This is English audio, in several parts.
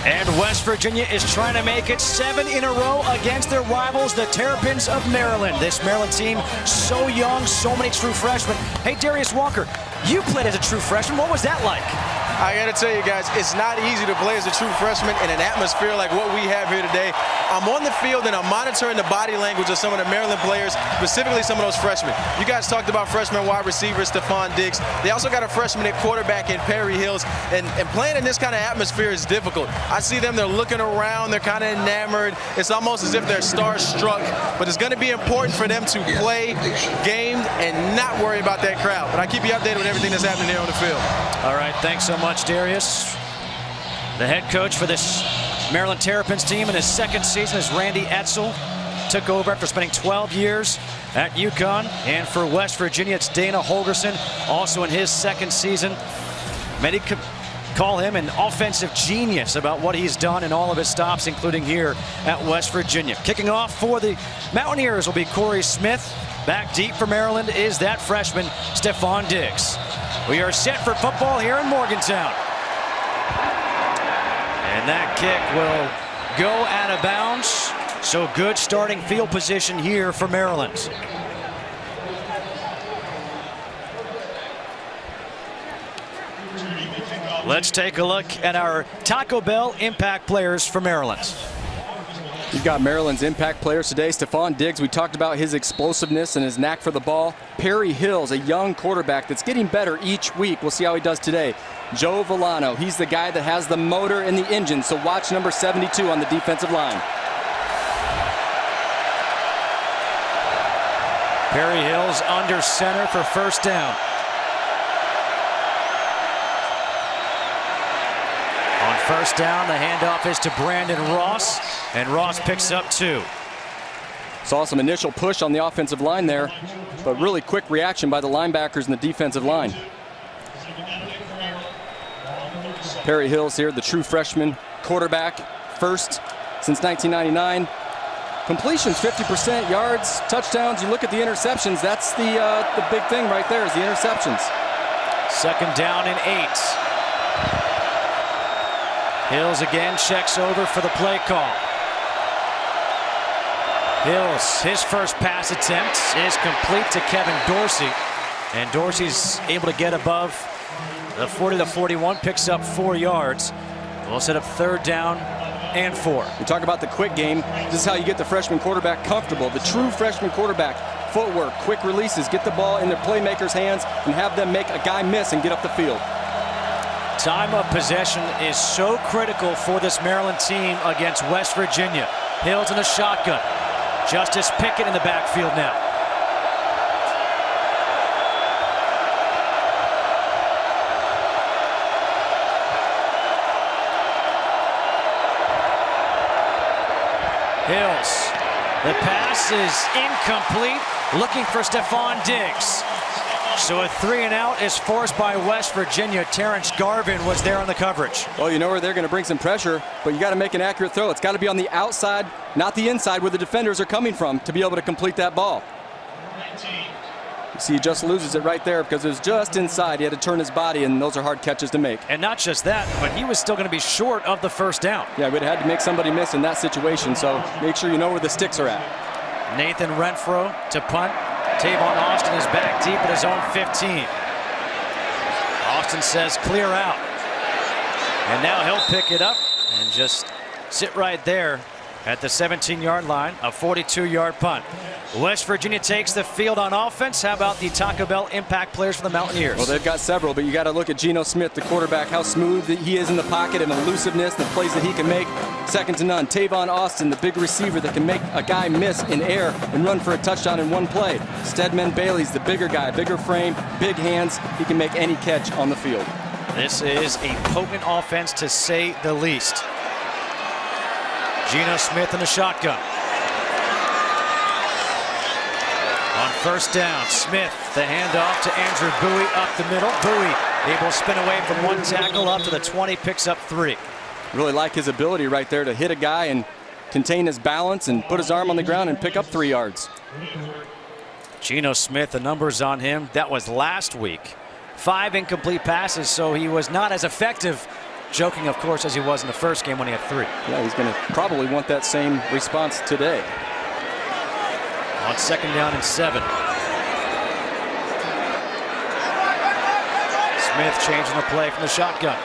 And West Virginia is trying to make it 7 in a row against their rivals, the Terrapins of Maryland. This Maryland team, so young, so many true freshmen. Hey, Darius Walker, you played as a true freshman. What was that like? I got to tell you guys, it's not easy to play as a true freshman in an atmosphere like what we have here today. I'm on the field and I'm monitoring the body language of some of the Maryland players, specifically some of those freshmen. You guys talked about freshman wide receiver Stephon Diggs. They also got a freshman at quarterback in Perry Hills, and playing in this kind of atmosphere is difficult. I see them, they're looking around, they're kind of enamored. It's almost as if they're starstruck, but it's going to be important for them to play games and not worry about that crowd. But I keep you updated with everything that's happening here on the field. All right, thanks so much, Darius. The head coach for this Maryland Terrapins team in his second season is Randy Edsall. Took over after spending 12 years at UConn. And for West Virginia, it's Dana Holgerson, also in his second season. Many could call him an offensive genius about what he's done in all of his stops, including here at West Virginia. Kicking off for the Mountaineers will be Corey Smith. Back deep for Maryland is that freshman, Stephon Diggs. We are set for football here in Morgantown. And that kick will go out of bounds. So good starting field position here for Maryland. Let's take a look at our Taco Bell impact players for Maryland. You've got Maryland's impact players today. Stephon Diggs, we talked about his explosiveness and his knack for the ball. Perry Hills, a young quarterback that's getting better each week. We'll see how he does today. Joe Villano, he's the guy that has the motor and the engine, so watch number 72 on the defensive line. Perry Hills under center for first down. On first down, the handoff is to Brandon Ross, and Ross picks up 2. Saw some initial push on the offensive line there, but really quick reaction by the linebackers and the defensive line. Perry Hills here, the true freshman quarterback, first since 1999. Completions 50%, yards, touchdowns. You look at the interceptions, that's the big thing right there is the interceptions. Second down and 8. Hills again checks over for the play call. Hills, his first pass attempt is complete to Kevin Dorsey. And Dorsey's able to get above the 40 to 41, picks up 4 yards. We'll set up third down and 4. We talk about the quick game. This is how you get the freshman quarterback comfortable. The true freshman quarterback, footwork, quick releases, get the ball in their playmakers' hands and have them make a guy miss and get up the field. Time of possession is so critical for this Maryland team against West Virginia. Hills in the shotgun. Justice Pickett in the backfield now. Hills. The pass is incomplete. Looking for Stephon Diggs. So a 3-and-out is forced by West Virginia. Terrence Garvin was there on the coverage. Well, you know where they're going to bring some pressure, but you got to make an accurate throw. It's got to be on the outside, not the inside where the defenders are coming from to be able to complete that ball. You see, he just loses it right there because it was just inside. He had to turn his body, and those are hard catches to make. And not just that, but he was still going to be short of the first down. Yeah, we'd have had to make somebody miss in that situation, so make sure you know where the sticks are at. Nathan Renfro to punt. Tavon Austin is back deep at his own 15. Austin says clear out. And now he'll pick it up and just sit right there at the 17-yard line, a 42-yard punt. West Virginia takes the field on offense. How about the Taco Bell impact players for the Mountaineers? Well, they've got several, but you got to look at Geno Smith, the quarterback, how smooth he is in the pocket and elusiveness, the plays that he can make. Second to none. Tavon Austin, the big receiver that can make a guy miss in air and run for a touchdown in one play. Stedman Bailey's the bigger guy, bigger frame, big hands. He can make any catch on the field. This is a potent offense, to say the least. Geno Smith in the shotgun. On first down, Smith, the handoff to Andrew Bowie up the middle. Bowie able to spin away from one tackle up to the 20, picks up 3. Really like his ability right there to hit a guy and contain his balance and put his arm on the ground and pick up 3 yards. Geno Smith, the numbers on him, that was last week. 5 incomplete passes, so he was not as effective Joking, of course, as he was in the first game when he had 3. Yeah, he's going to probably want that same response today. On 2nd down and 7. Smith changing the play from the shotgun.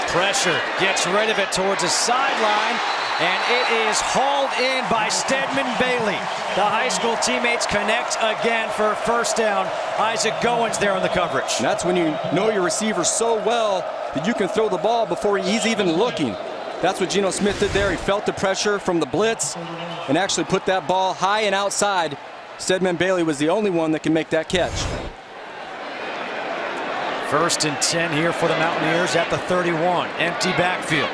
Pressure, gets rid of it towards the sideline, and it is hauled in by Stedman Bailey. The high school teammates connect again for a first down. Isaac Goins there on the coverage. And that's when you know your receiver so well that you can throw the ball before he's even looking. That's what Geno Smith did there. He felt the pressure from the blitz and actually put that ball high and outside. Stedman Bailey was the only one that can make that catch. 1st and 10 here for the Mountaineers at the 31. Empty backfield.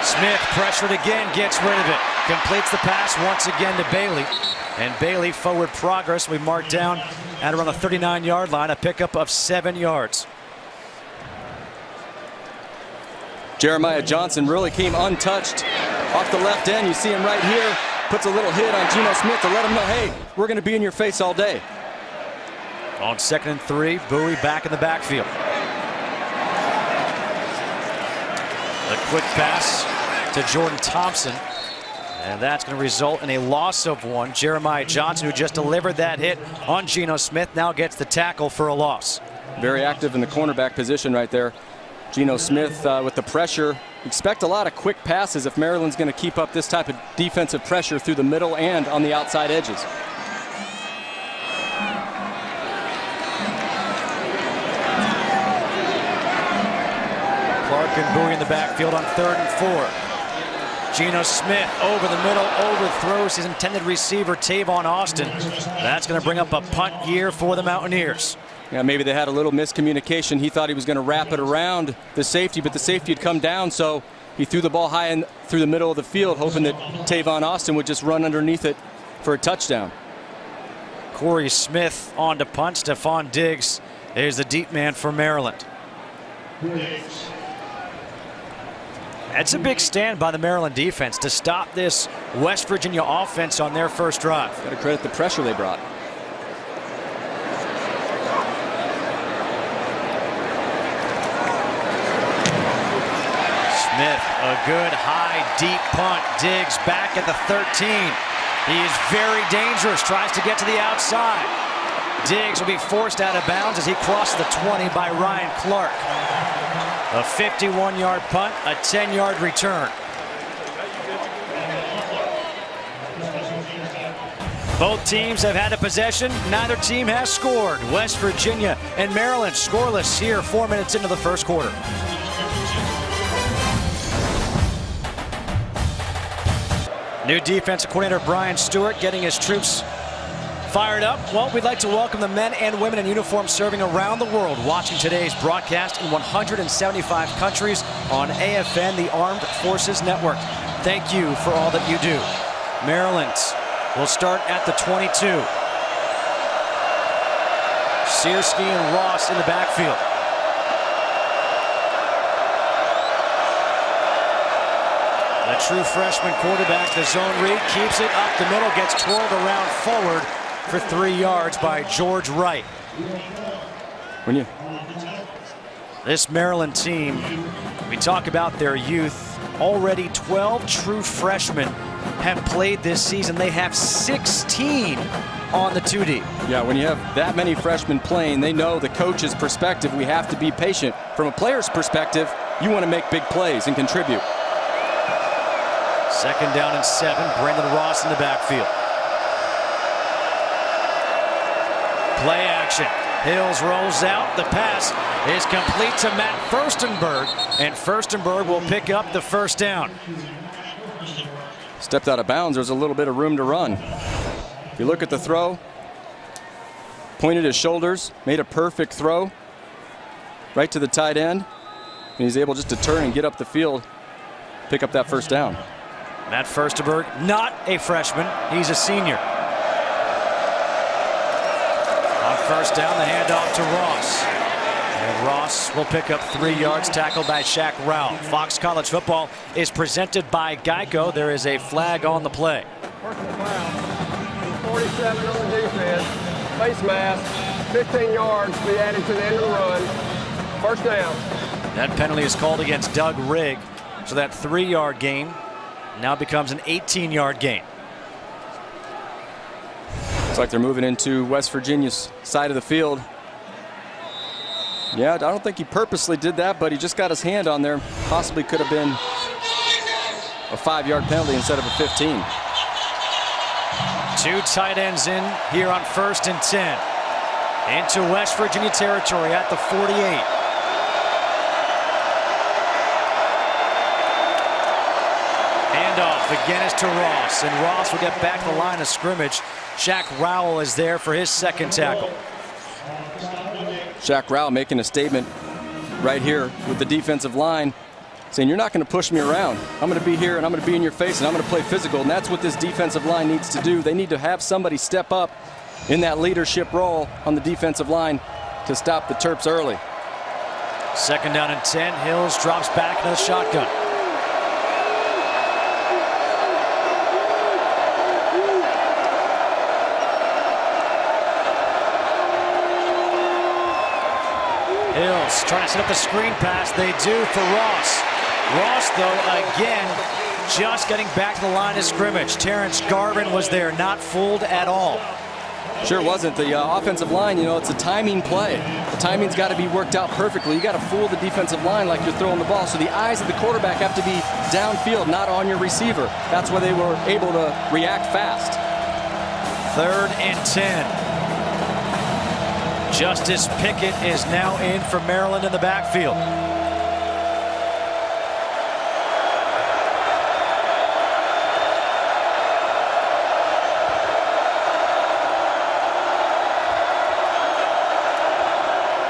Smith pressured again, gets rid of it. Completes the pass once again to Bailey. And Bailey forward progress. We marked down at around the 39-yard line, a pickup of 7 yards. Jeremiah Johnson really came untouched off the left end. You see him right here. Puts a little hit on Geno Smith to let him know, hey, we're going to be in your face all day. On 2nd and 3, Bowie back in the backfield. A quick pass to Jordan Thompson. And that's going to result in a loss of 1. Jeremiah Johnson, who just delivered that hit on Geno Smith, now gets the tackle for a loss. Very active in the cornerback position right there. Geno Smith with the pressure. Expect a lot of quick passes if Maryland's going to keep up this type of defensive pressure through the middle and on the outside edges. Clark and Bowie in the backfield on 3rd and 4. Geno Smith over the middle, overthrows his intended receiver, Tavon Austin. That's going to bring up a punt here for the Mountaineers. Yeah, maybe they had a little miscommunication. He thought he was going to wrap it around the safety, but the safety had come down, so he threw the ball high and through the middle of the field, hoping that Tavon Austin would just run underneath it for a touchdown. Corey Smith on to punt. Stephon Diggs is the deep man for Maryland. That's a big stand by the Maryland defense to stop this West Virginia offense on their first drive. Got to credit the pressure they brought. Smith, a good high, deep punt. Diggs back at the 13. He is very dangerous, tries to get to the outside. Diggs will be forced out of bounds as he crosses the 20 by Ryan Clark. A 51-yard punt, a 10-yard return. Both teams have had a possession. Neither team has scored. West Virginia and Maryland scoreless here 4 minutes into the first quarter. New defensive coordinator Brian Stewart getting his troops fired up. Well, we'd like to welcome the men and women in uniform serving around the world, watching today's broadcast in 175 countries on AFN, the Armed Forces Network. Thank you for all that you do. Maryland will start at the 22. Searski and Ross in the backfield. The true freshman quarterback, the zone read, keeps it up the middle, gets twirled around forward for 3 yards by George Wright. This Maryland team, we talk about their youth. Already 12 true freshmen have played this season. They have 16 on the 2D. Yeah, when you have that many freshmen playing, they know the coach's perspective, we have to be patient. From a player's perspective, you want to make big plays and contribute. 2nd down and 7. Brandon Ross in the backfield. Play action. Hills rolls out. The pass is complete to Matt Furstenberg, and Furstenberg will pick up the first down. Stepped out of bounds. There's a little bit of room to run. If you look at the throw, pointed his shoulders, made a perfect throw right to the tight end, and he's able just to turn and get up the field, pick up that first down. Matt Furstenberg, not a freshman. He's a senior. On first down, the handoff to Ross. And Ross will pick up 3 yards, tackled by Shaq Rao. Fox College Football is presented by Geico. There is a flag on the play. 47 on the defense. face mask, 15 yards, be added to the end of the run. First down. That penalty is called against Doug Rigg. So that 3-yard gain now becomes an 18-yard gain. Looks like they're moving into West Virginia's side of the field. Yeah, I don't think he purposely did that, but he just got his hand on there. Possibly could have been a 5-yard penalty instead of a 15. 2 tight ends in here on 1st and 10. Into West Virginia territory at the 48. Handoff again is to Ross, and Ross will get back to the line of scrimmage. Shaq Rowell is there for his 2nd tackle. Shaq Rowell making a statement right here with the defensive line, saying, you're not going to push me around. I'm going to be here, and I'm going to be in your face, and I'm going to play physical. And that's what this defensive line needs to do. They need to have somebody step up in that leadership role on the defensive line to stop the Terps early. 2nd down and 10. Hills drops back into the shotgun. Hills trying to set up the screen pass. They do for Ross. Ross, though, again, just getting back to the line of scrimmage. Terrence Garvin was there, not fooled at all. Sure wasn't. The offensive line, it's a timing play. The timing's got to be worked out perfectly. You got to fool the defensive line like you're throwing the ball. So the eyes of the quarterback have to be downfield, not on your receiver. That's why they were able to react fast. 3rd and 10. Justice Pickett is now in for Maryland in the backfield.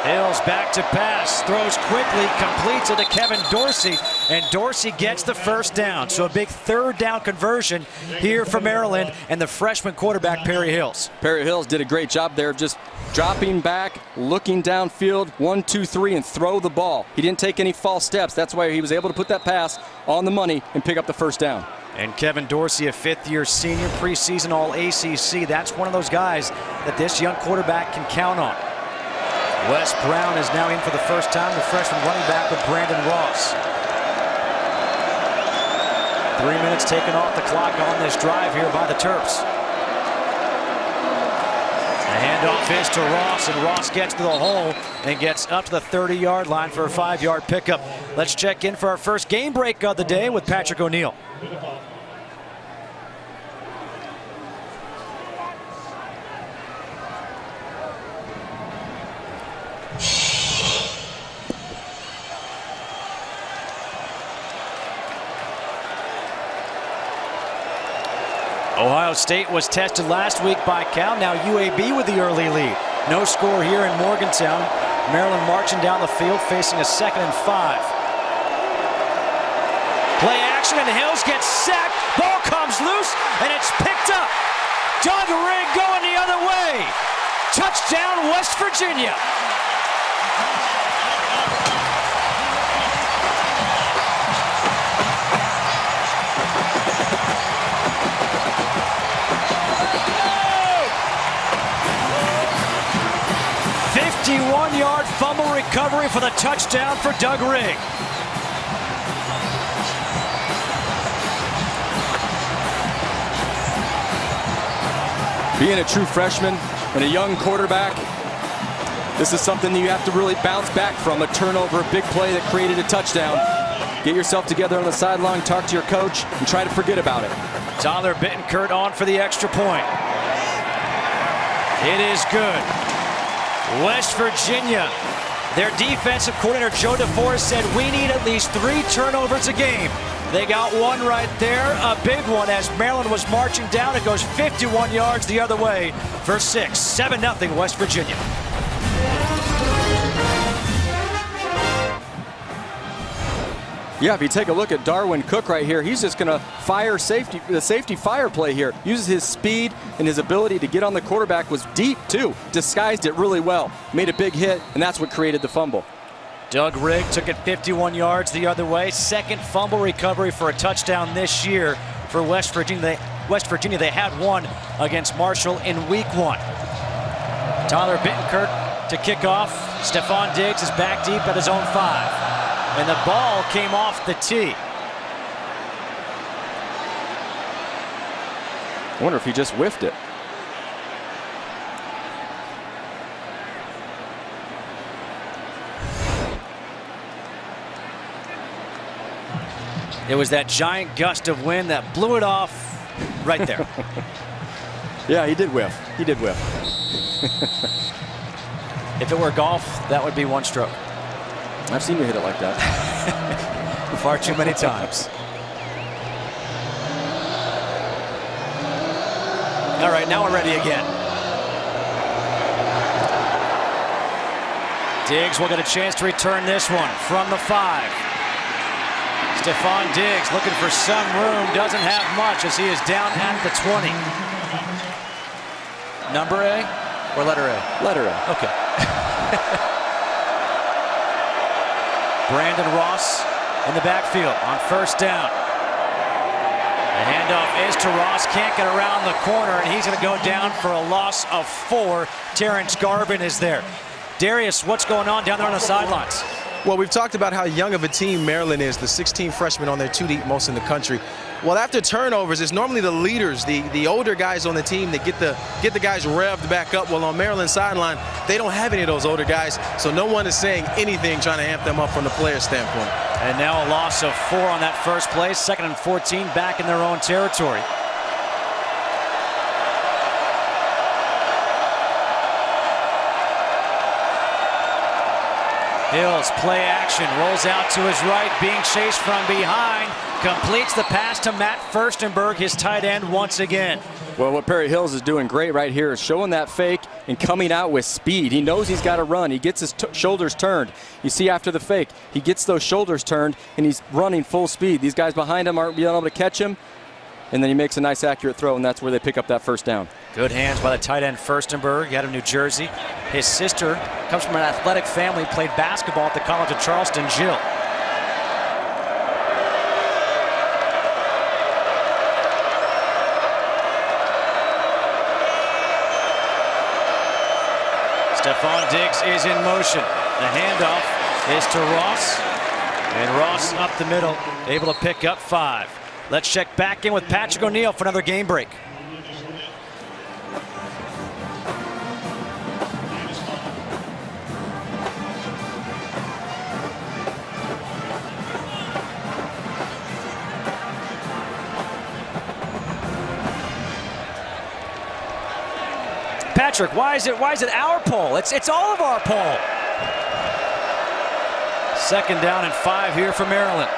Hills back to pass, throws quickly, completes it to Kevin Dorsey, and Dorsey gets the 1st down. So a big 3rd down conversion here for Maryland and the freshman quarterback, Perry Hills. Perry Hills did a great job there of just dropping back, looking downfield, 1, 2, 3, and throw the ball. He didn't take any false steps. That's why he was able to put that pass on the money and pick up the 1st down. And Kevin Dorsey, a 5th-year senior, preseason All-ACC. That's one of those guys that this young quarterback can count on. Wes Brown is now in for the 1st time, the freshman running back with Brandon Ross. 3 minutes taken off the clock on this drive here by the Terps. The handoff is to Ross, and Ross gets to the hole and gets up to the 30-yard line for a 5-yard pickup. Let's check in for our first game break of the day with Patrick O'Neill. Ohio State was tested last week by Cal. Now UAB with the early lead. No score here in Morgantown. Maryland marching down the field, facing a 2nd and 5. Play action, and Hills gets sacked. Ball comes loose, and it's picked up. Doug Rigg going the other way. Touchdown, West Virginia. A 51-yard fumble recovery for the touchdown for Doug Rigg. Being a true freshman and a young quarterback, this is something that you have to really bounce back from. A turnover, a big play that created a touchdown. Get yourself together on the sideline, talk to your coach, and try to forget about it. Tyler Bittenkurt on for the extra point. It is good. West Virginia, their defensive coordinator Joe DeForest said we need at least 3 turnovers a game. They got one right there, a big one as Maryland was marching down. It goes 51 yards the other way for 6. 7-0 West Virginia. Yeah, if you take a look at Darwin Cook right here, he's just going to fire the safety fire play here. Uses his speed and his ability to get on the quarterback, was deep too. Disguised it really well. Made a big hit, and that's what created the fumble. Doug Rigg took it 51 yards the other way. 2nd fumble recovery for a touchdown this year for West Virginia. They had one against Marshall in week 1. Tyler Bittenkurt to kick off. Stephon Diggs is back deep at his own 5. And the ball came off the tee. I wonder if he just whiffed it. It was that giant gust of wind that blew it off right there. Yeah, he did whiff. He did whiff. If it were golf, that would be one stroke. I've seen you hit it like that. Far too many times. All right, now we're ready again. Diggs will get a chance to return this one from the 5. Stephon Diggs looking for some room, doesn't have much as he is down at the 20. Number A or letter A? Letter A. Okay. Brandon Ross in the backfield on first down. The handoff is to Ross, can't get around the corner, and he's going to go down for a loss of 4. Terrence Garvin is there. Darius, what's going on down there on the sidelines? Well, we've talked about how young of a team Maryland is, the 16 freshmen on their 2 deep, most in the country. Well, after turnovers, it's normally the leaders, the older guys on the team that get the guys revved back up. Well, on Maryland's sideline, they don't have any of those older guys, so no one is saying anything trying to amp them up from the player standpoint. And now a loss of 4 on that first play, 2nd and 14 back in their own territory. Hills, play action, rolls out to his right, being chased from behind, completes the pass to Matt Furstenberg, his tight end once again. Well, what Perry Hills is doing great right here is showing that fake and coming out with speed. He knows he's got to run. He gets his shoulders turned. You see after the fake, he gets those shoulders turned and he's running full speed. These guys behind him aren't being able to catch him. And then he makes a nice accurate throw, and that's where they pick up that first down. Good hands by the tight end Furstenberg out of New Jersey. His sister comes from an athletic family, played basketball at the College of Charleston. Jill. Stephon Diggs is in motion. The handoff is to Ross. And Ross up the middle, able to pick up 5. Let's check back in with Patrick O'Neill for another game break. Patrick, why is it our pole? It's all of our pole. 2nd down and 5 here for Maryland.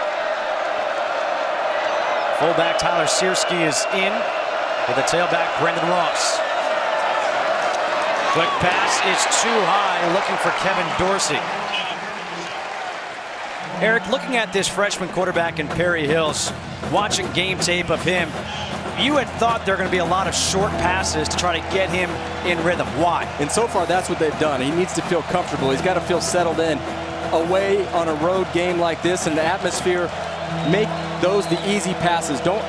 Fullback Tyler Searski is in with the tailback Brendan Ross. Quick pass is too high, looking for Kevin Dorsey. Eric, looking at this freshman quarterback in Perry Hills, watching game tape of him, you had thought there were going to be a lot of short passes to try to get him in rhythm. Why? And so far, that's what they've done. He needs to feel comfortable. He's got to feel settled in. Away on a road game like this in the atmosphere, make those the easy passes. Don't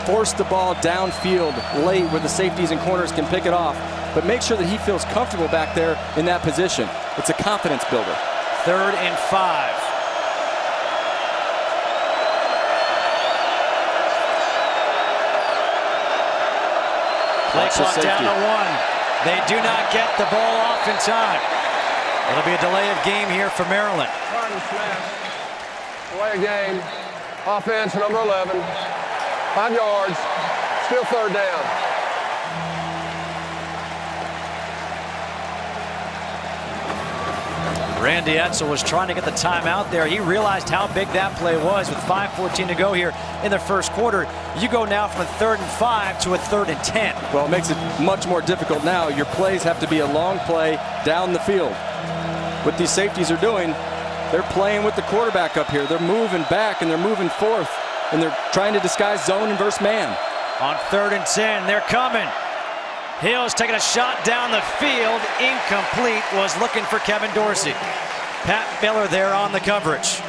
force the ball downfield late where the safeties and corners can pick it off, but make sure that he feels comfortable back there in that position. It's a confidence builder. 3rd and 5. Play clock down to 1. They do not get the ball off in time. It'll be a delay of game here for Maryland. Delay of game. Offense, number 11. 5 yards. Still 3rd down. Randy Edsall was trying to get the timeout there. He realized how big that play was with 5:14 to go here in the first quarter. You go now from a 3rd and 5 to a 3rd and 10. Well, it makes it much more difficult now. Your plays have to be a long play down the field. What these safeties are doing, they're playing with the quarterback up here. They're moving back and they're moving forth, and they're trying to disguise zone and verse man. On 3rd and 10, they're coming. Hills taking a shot down the field, incomplete, was looking for Kevin Dorsey. Pat Miller there on the coverage.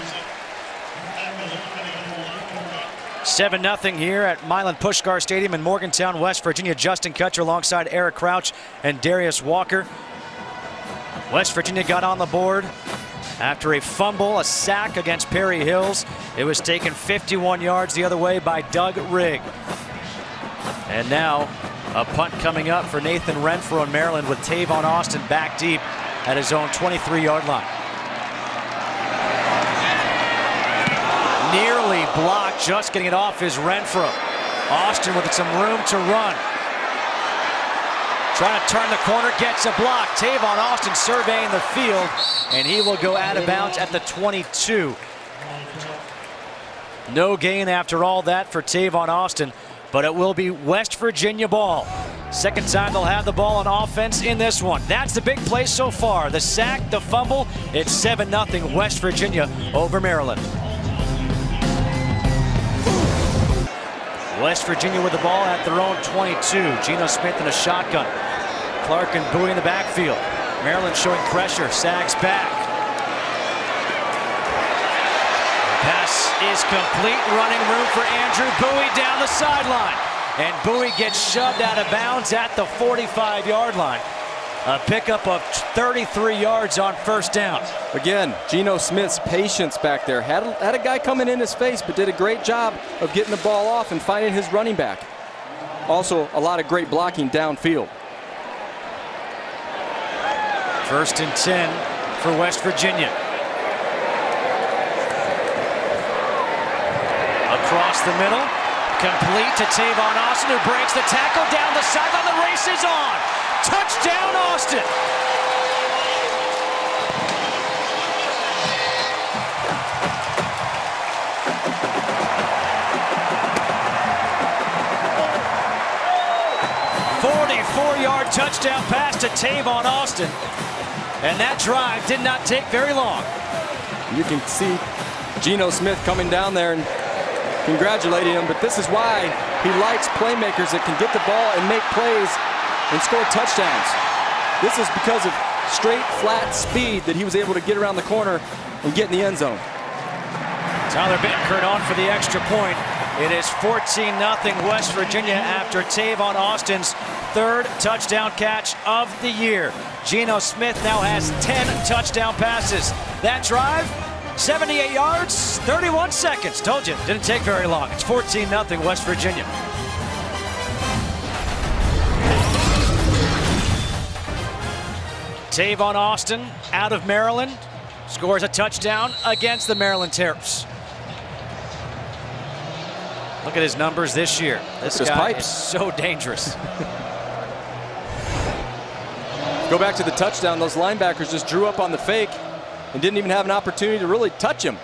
7-0 here at Milan Puskar Stadium in Morgantown, West Virginia. Justin Kutcher alongside Eric Crouch and Darius Walker. West Virginia got on the board after a fumble, a sack against Perry Hills. It was taken 51 yards the other way by Doug Rigg. And now a punt coming up for Nathan Renfro in Maryland with Tavon Austin back deep at his own 23-yard line. Nearly blocked, just getting it off is Renfro. Austin with some room to run. Trying to turn the corner, gets a block. Tavon Austin surveying the field, and he will go out of bounds at the 22. No gain after all that for Tavon Austin, but it will be West Virginia ball. Second time they'll have the ball on offense in this one. That's the big play so far. The sack, the fumble. It's 7-0 West Virginia over Maryland. West Virginia with the ball at their own 22. Geno Smith in a shotgun. Clark and Bowie in the backfield. Maryland showing pressure. Sags back. The pass is complete. Running room for Andrew Bowie down the sideline. And Bowie gets shoved out of bounds at the 45-yard line. A pickup of 33 yards on first down. Again, Geno Smith's patience back there. Had a guy coming in his face, but did a great job of getting the ball off and finding his running back. Also, a lot of great blocking downfield. 1st and 10 for West Virginia. Across the middle, complete to Tavon Austin, who breaks the tackle down the sideline. The race is on. Touchdown, Austin. "44-yard touchdown pass to Tavon Austin." And that drive did not take very long. You can see Geno Smith coming down there and congratulating him, but this is why he likes playmakers that can get the ball and make plays and score touchdowns. This is because of straight, flat speed that he was able to get around the corner and get in the end zone. Tyler Bittenkurt on for the extra point. It is 14-0 West Virginia after Tavon Austin's 3rd touchdown catch of the year. Geno Smith now has 10 touchdown passes. That drive, 78 yards, 31 seconds. Told you, didn't take very long. It's 14-0 West Virginia. Tavon Austin out of Maryland scores a touchdown against the Maryland Terps. Look at his numbers this year. This guy is so dangerous. Go back to the touchdown. Those linebackers just drew up on the fake and didn't even have an opportunity to really touch him.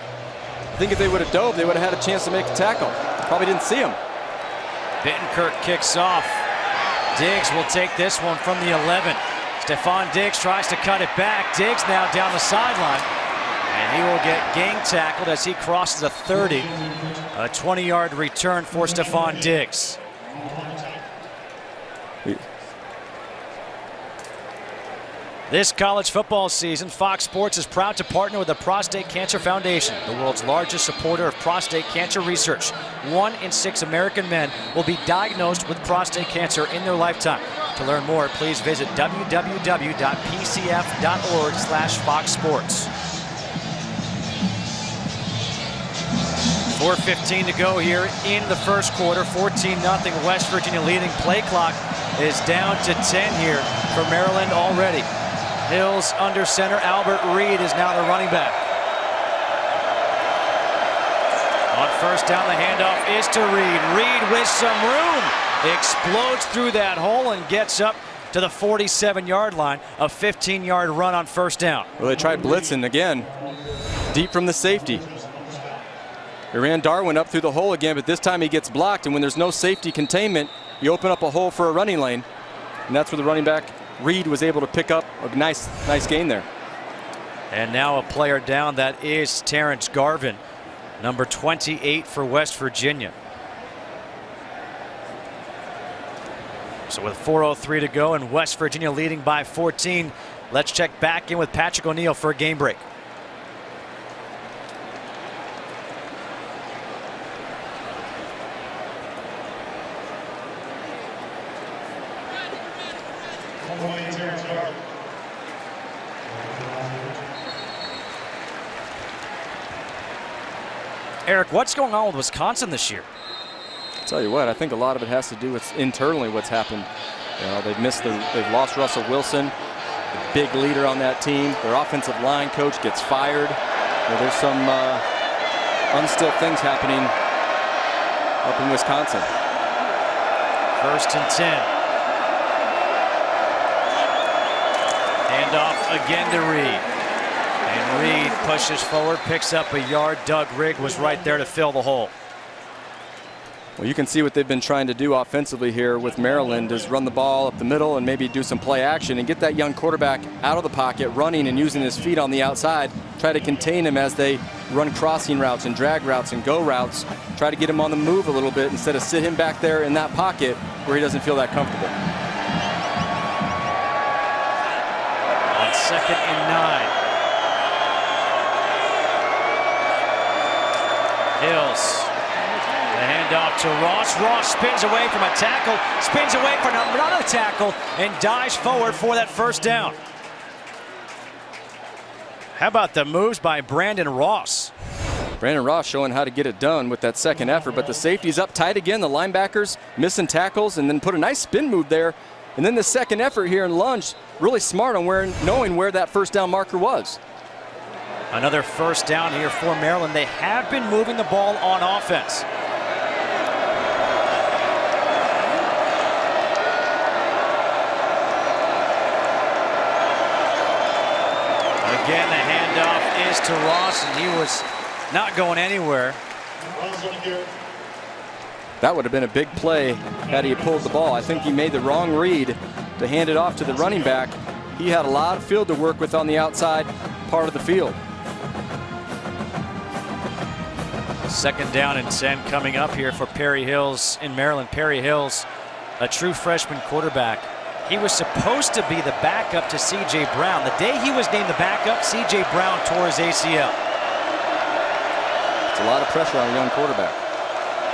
I think if they would have dove, they would have had a chance to make a tackle. Probably didn't see him. Bittenkurt kicks off. Diggs will take this one from the 11. Stephon Diggs tries to cut it back. Diggs now down the sideline. And he will get gang tackled as he crosses the 30. A 20-yard return for Stephon Diggs. This college football season, Fox Sports is proud to partner with the Prostate Cancer Foundation, the world's largest supporter of prostate cancer research. 1 in 6 American men will be diagnosed with prostate cancer in their lifetime. To learn more, please visit www.pcf.org/Fox Sports. 4:15 to go here in the first quarter. 14-0 West Virginia leading. Play clock is down to 10 here for Maryland already. Hills under center. Albert Reed is now the running back. On first down, the handoff is to Reed. Reed with some room explodes through that hole and gets up to the 47-yard line. A 15-yard run on first down. Well, they tried blitzing again, deep from the safety. They ran Darwin up through the hole again, but this time he gets blocked, and when there's no safety containment, you open up a hole for a running lane, and that's where the running back Reed was able to pick up a nice gain there. And now a player down. That is Terrence Garvin, number 28 for West Virginia. So with 4:03 to go and West Virginia leading by 14, let's check back in with Patrick O'Neill for a game break. Eric, what's going on with Wisconsin this year? I'll tell you what, I think a lot of it has to do with internally what's happened. You know, they've lost Russell Wilson, the big leader on that team. Their offensive line coach gets fired. You know, there's some unstill things happening up in Wisconsin. 1st and 10. Handoff again to Reed. And Reed pushes forward, picks up a yard. Doug Rigg was right there to fill the hole. Well, you can see what they've been trying to do offensively here with Maryland is run the ball up the middle and maybe do some play action and get that young quarterback out of the pocket, running and using his feet on the outside. Try to contain him as they run crossing routes and drag routes and go routes. Try to get him on the move a little bit instead of sit him back there in that pocket where he doesn't feel that comfortable. On 2nd and 9. Hills. The handoff to Ross. Ross spins away from a tackle, spins away from another tackle, and dives forward for that 1st down. How about the moves by Brandon Ross? Brandon Ross showing how to get it done with that 2nd effort, but the safety's up tight again. The linebackers missing tackles and then put a nice spin move there. And then the 2nd effort here and lunge, really smart on knowing where that 1st down marker was. Another 1st down here for Maryland. They have been moving the ball on offense. Again, the handoff is to Ross, and he was not going anywhere. That would have been a big play had he pulled the ball. I think he made the wrong read to hand it off to the running back. He had a lot of field to work with on the outside part of the field. 2nd down and 10 coming up here for Perry Hills in Maryland. Perry Hills, a true freshman quarterback. He was supposed to be the backup to C.J. Brown. The day he was named the backup, C.J. Brown tore his ACL. It's a lot of pressure on a young quarterback.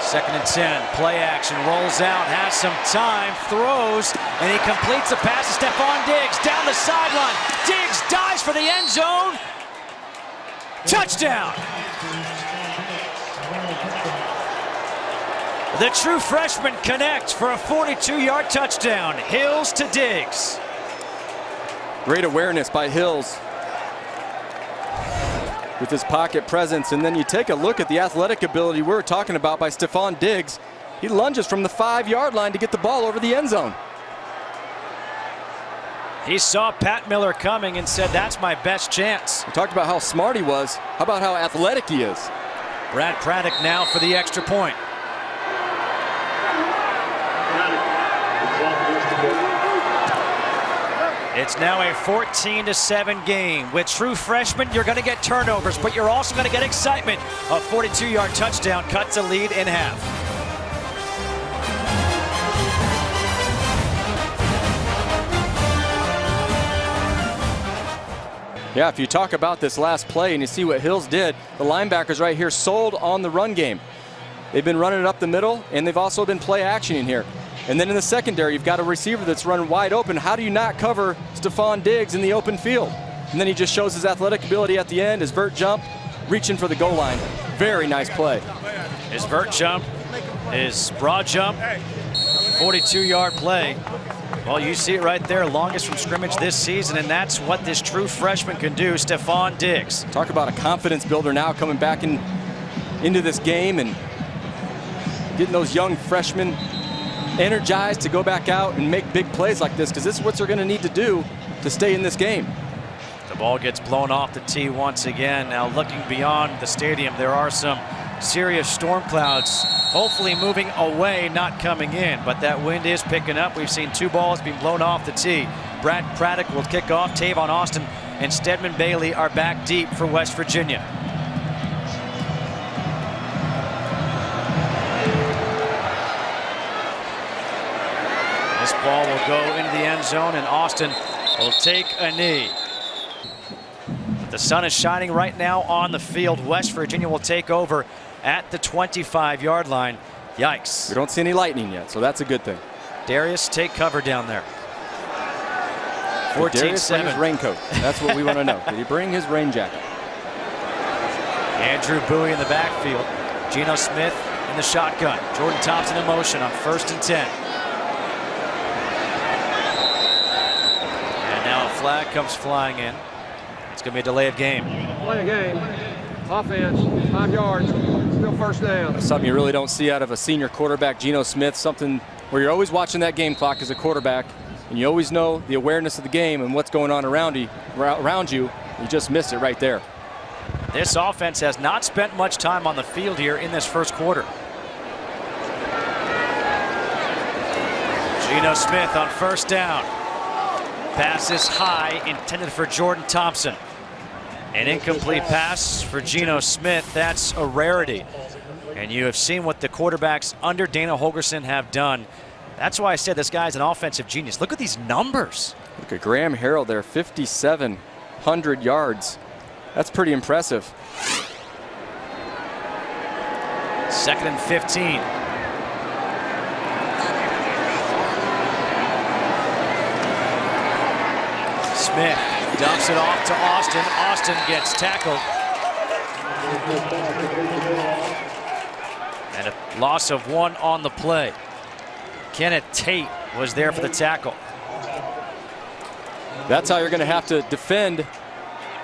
2nd and 10, play action, rolls out, has some time, throws, and he completes the pass to Stephon Diggs down the sideline. Diggs dives for the end zone. Touchdown! The true freshman connects for a 42-yard touchdown. Hills to Diggs. Great awareness by Hills with his pocket presence. And then you take a look at the athletic ability we were talking about by Stephon Diggs. He lunges from the 5-yard line to get the ball over the end zone. He saw Pat Miller coming and said, that's my best chance. We talked about how smart he was. How about how athletic he is? Brad Craddock now for the extra point. It's now a 14-7 game. With true freshmen, you're going to get turnovers, but you're also going to get excitement. A 42-yard touchdown cuts a lead in half. Yeah, if you talk about this last play and you see what Hills did, the linebackers right here sold on the run game. They've been running it up the middle, and they've also been play actioning here. And then in the secondary, you've got a receiver that's running wide open. How do you not cover Stephon Diggs in the open field? And then he just shows his athletic ability at the end, his vert jump, reaching for the goal line. Very nice play. His vert jump, his broad jump, 42-yard play. Well, you see it right there, longest from scrimmage this season, and that's what this true freshman can do, Stephon Diggs. Talk about a confidence builder now coming back into this game and getting those young freshmen energized to go back out and make big plays like this, because this is what they're going to need to do to stay in this game. The ball gets blown off the tee once again. Now looking beyond the stadium, there are some serious storm clouds hopefully moving away, not coming in, but that wind is picking up. We've seen 2 balls being blown off the tee. Brad Craddock will kick off. Tavon Austin and Stedman Bailey are back deep for West Virginia. This ball will go into the end zone, and Austin will take a knee. The sun is shining right now on the field. West Virginia will take over at the 25-yard line. Yikes. We don't see any lightning yet, so that's a good thing. Darius, take cover down there. Did Darius bring his 14-7. raincoat? That's what we want to know. Did he bring his rain jacket? Andrew Bowie in the backfield. Geno Smith in the shotgun. Jordan Thompson in motion on 1st and 10. And now a flag comes flying in. It's going to be a delay of game. Play a game. Offense, 5 yards, still first down. Something you really don't see out of a senior quarterback, Geno Smith, something where you're always watching that game clock as a quarterback, and you always know the awareness of the game and what's going on around you. You just missed it right there. This offense has not spent much time on the field here in this first quarter. Geno Smith on 1st down. Pass is high, intended for Jordan Thompson. An incomplete pass for Geno Smith. That's a rarity. And you have seen what the quarterbacks under Dana Holgorsen have done. That's why I said this guy's an offensive genius. Look at these numbers. Look at Graham Harrell there, 5,700 yards. That's pretty impressive. 2nd and 15. Smith dumps it off to Austin. Austin gets tackled. And a loss of 1 on the play. Kenneth Tate was there for the tackle. That's how you're going to have to defend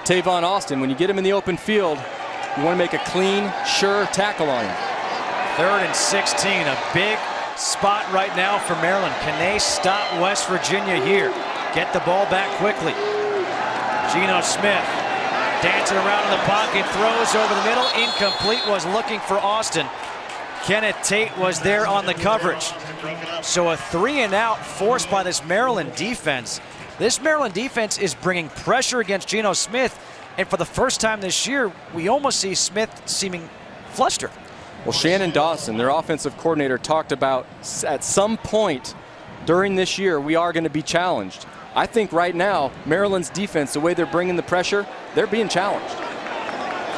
Tavon Austin. When you get him in the open field, you want to make a clean, sure tackle on him. 3rd and 16, a big spot right now for Maryland. Can they stop West Virginia here? Get the ball back quickly. Geno Smith dancing around in the pocket, throws over the middle, incomplete, was looking for Austin. Kenneth Tate was there on the coverage. So a 3-and-out forced by this Maryland defense. This Maryland defense is bringing pressure against Geno Smith, and for the first time this year, we almost see Smith seeming flustered. Well, Shannon Dawson, their offensive coordinator, talked about at some point during this year, we are going to be challenged. I think right now, Maryland's defense, the way they're bringing the pressure, they're being challenged.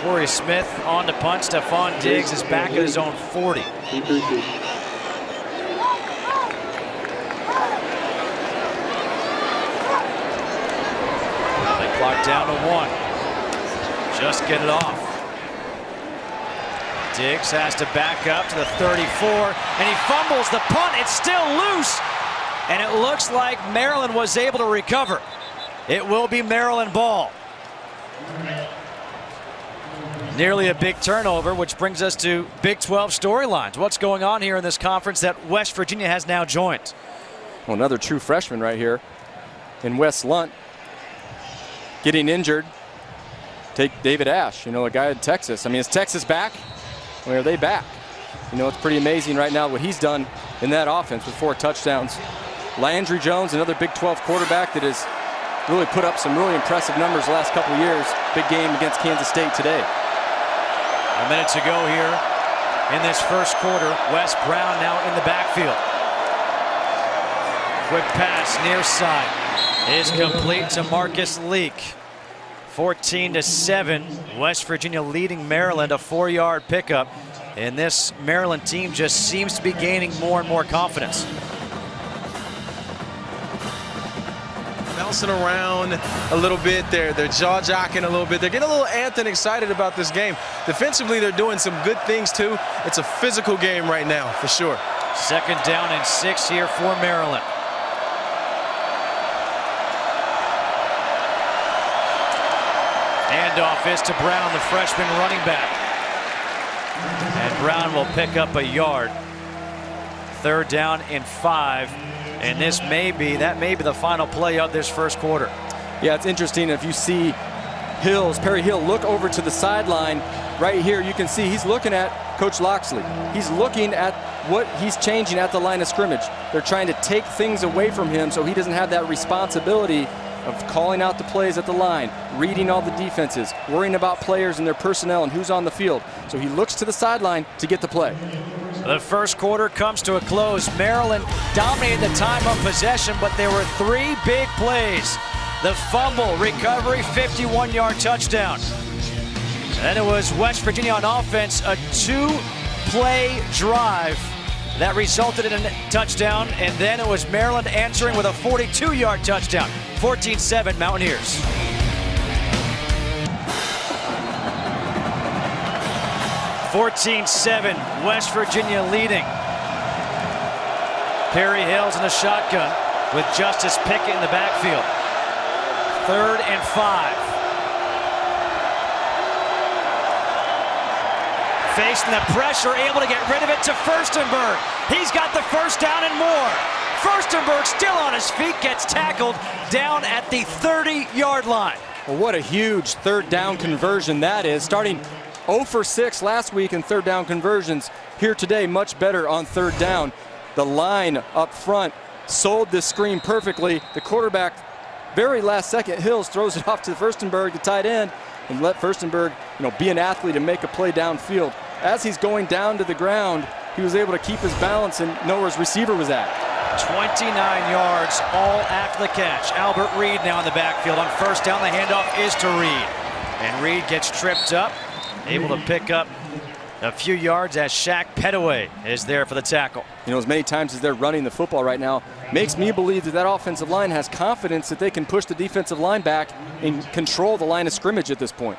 Corey Smith on to punt. Stephon Diggs is back at his own 40. They clock down to 1. Just get it off. Diggs has to back up to the 34, and he fumbles the punt. It's still loose, and it looks like Maryland was able to recover. It will be Maryland ball. Nearly a big turnover, which brings us to Big 12 storylines. What's going on here in this conference that West Virginia has now joined? Well, another true freshman right here in Wes Lunt getting injured. Take David Ash, you know, a guy in Texas. I mean, is Texas back? Or are they back? You know, it's pretty amazing right now what he's done in that offense with 4 touchdowns. Landry Jones, another Big 12 quarterback that has really put up some really impressive numbers the last couple of years. Big game against Kansas State today. A minute to go here in this first quarter. Wes Brown now in the backfield. Quick pass near side is complete to Marcus Leak. 14-7, West Virginia leading Maryland, a 4-yard pickup. And this Maryland team just seems to be gaining more and more confidence. Bouncing around a little bit, they're jaw-jocking a little bit. They're getting a little amped and excited about this game. Defensively, they're doing some good things too. It's a physical game right now, for sure. 2nd down and 6 here for Maryland. Handoff is to Brown, the freshman running back. And Brown will pick up a yard. 3rd down and 5. And that may be the final play of this first quarter. Yeah, it's interesting if you see Perry Hill look over to the sideline. Right here, you can see he's looking at Coach Loxley. He's looking at what he's changing at the line of scrimmage. They're trying to take things away from him so he doesn't have that responsibility of calling out the plays at the line, reading all the defenses, worrying about players and their personnel and who's on the field. So he looks to the sideline to get the play. The first quarter comes to a close. Maryland dominated the time of possession, but there were 3 big plays. The fumble, recovery, 51-yard touchdown. And then it was West Virginia on offense, a 2-play drive that resulted in a touchdown, and then it was Maryland answering with a 42-yard touchdown. 14-7 Mountaineers. 14-7, West Virginia leading. Perry Hills in the shotgun with Justice Pickett in the backfield. 3rd and 5. Facing the pressure, able to get rid of it to Furstenberg. He's got the first down and more. Furstenberg still on his feet, gets tackled down at the 30-yard line. Well, what a huge 3rd down conversion that is. Starting 0 for 6 last week in 3rd down conversions. Here today, much better on 3rd down. The line up front sold this screen perfectly. The quarterback, very last second, Hills throws it off to Furstenberg, the tight end, and let Furstenberg, be an athlete and make a play downfield. As he's going down to the ground, he was able to keep his balance and know where his receiver was at. 29 yards, all after the catch. Albert Reed now in the backfield. On 1st down, the handoff is to Reed. And Reed gets tripped up, able to pick up a few yards as Shaq Petaway is there for the tackle. As many times as they're running the football right now, makes me believe that offensive line has confidence that they can push the defensive line back and control the line of scrimmage at this point.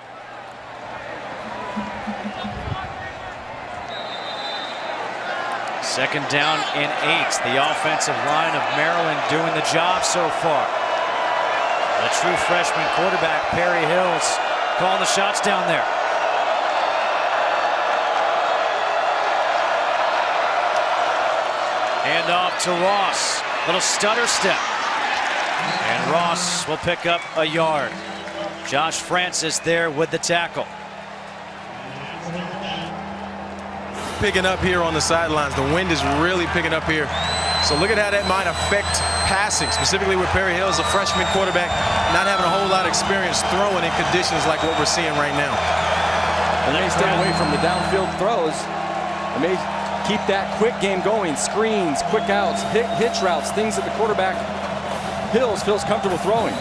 Second down and 8. The offensive line of Maryland doing the job so far. The true freshman quarterback, Perry Hills, calling the shots down there. Hand off to Ross. Little stutter step. And Ross will pick up a yard. Josh Francis there with the tackle. Picking up here on the sidelines. The wind is really picking up here. So look at how that might affect passing, specifically with Perry Hills, a freshman quarterback, not having a whole lot of experience throwing in conditions like what we're seeing right now. And they stay away from the downfield throws. They may keep that quick game going. Screens, quick outs, hitch routes, things that the quarterback, Hills, feels comfortable throwing.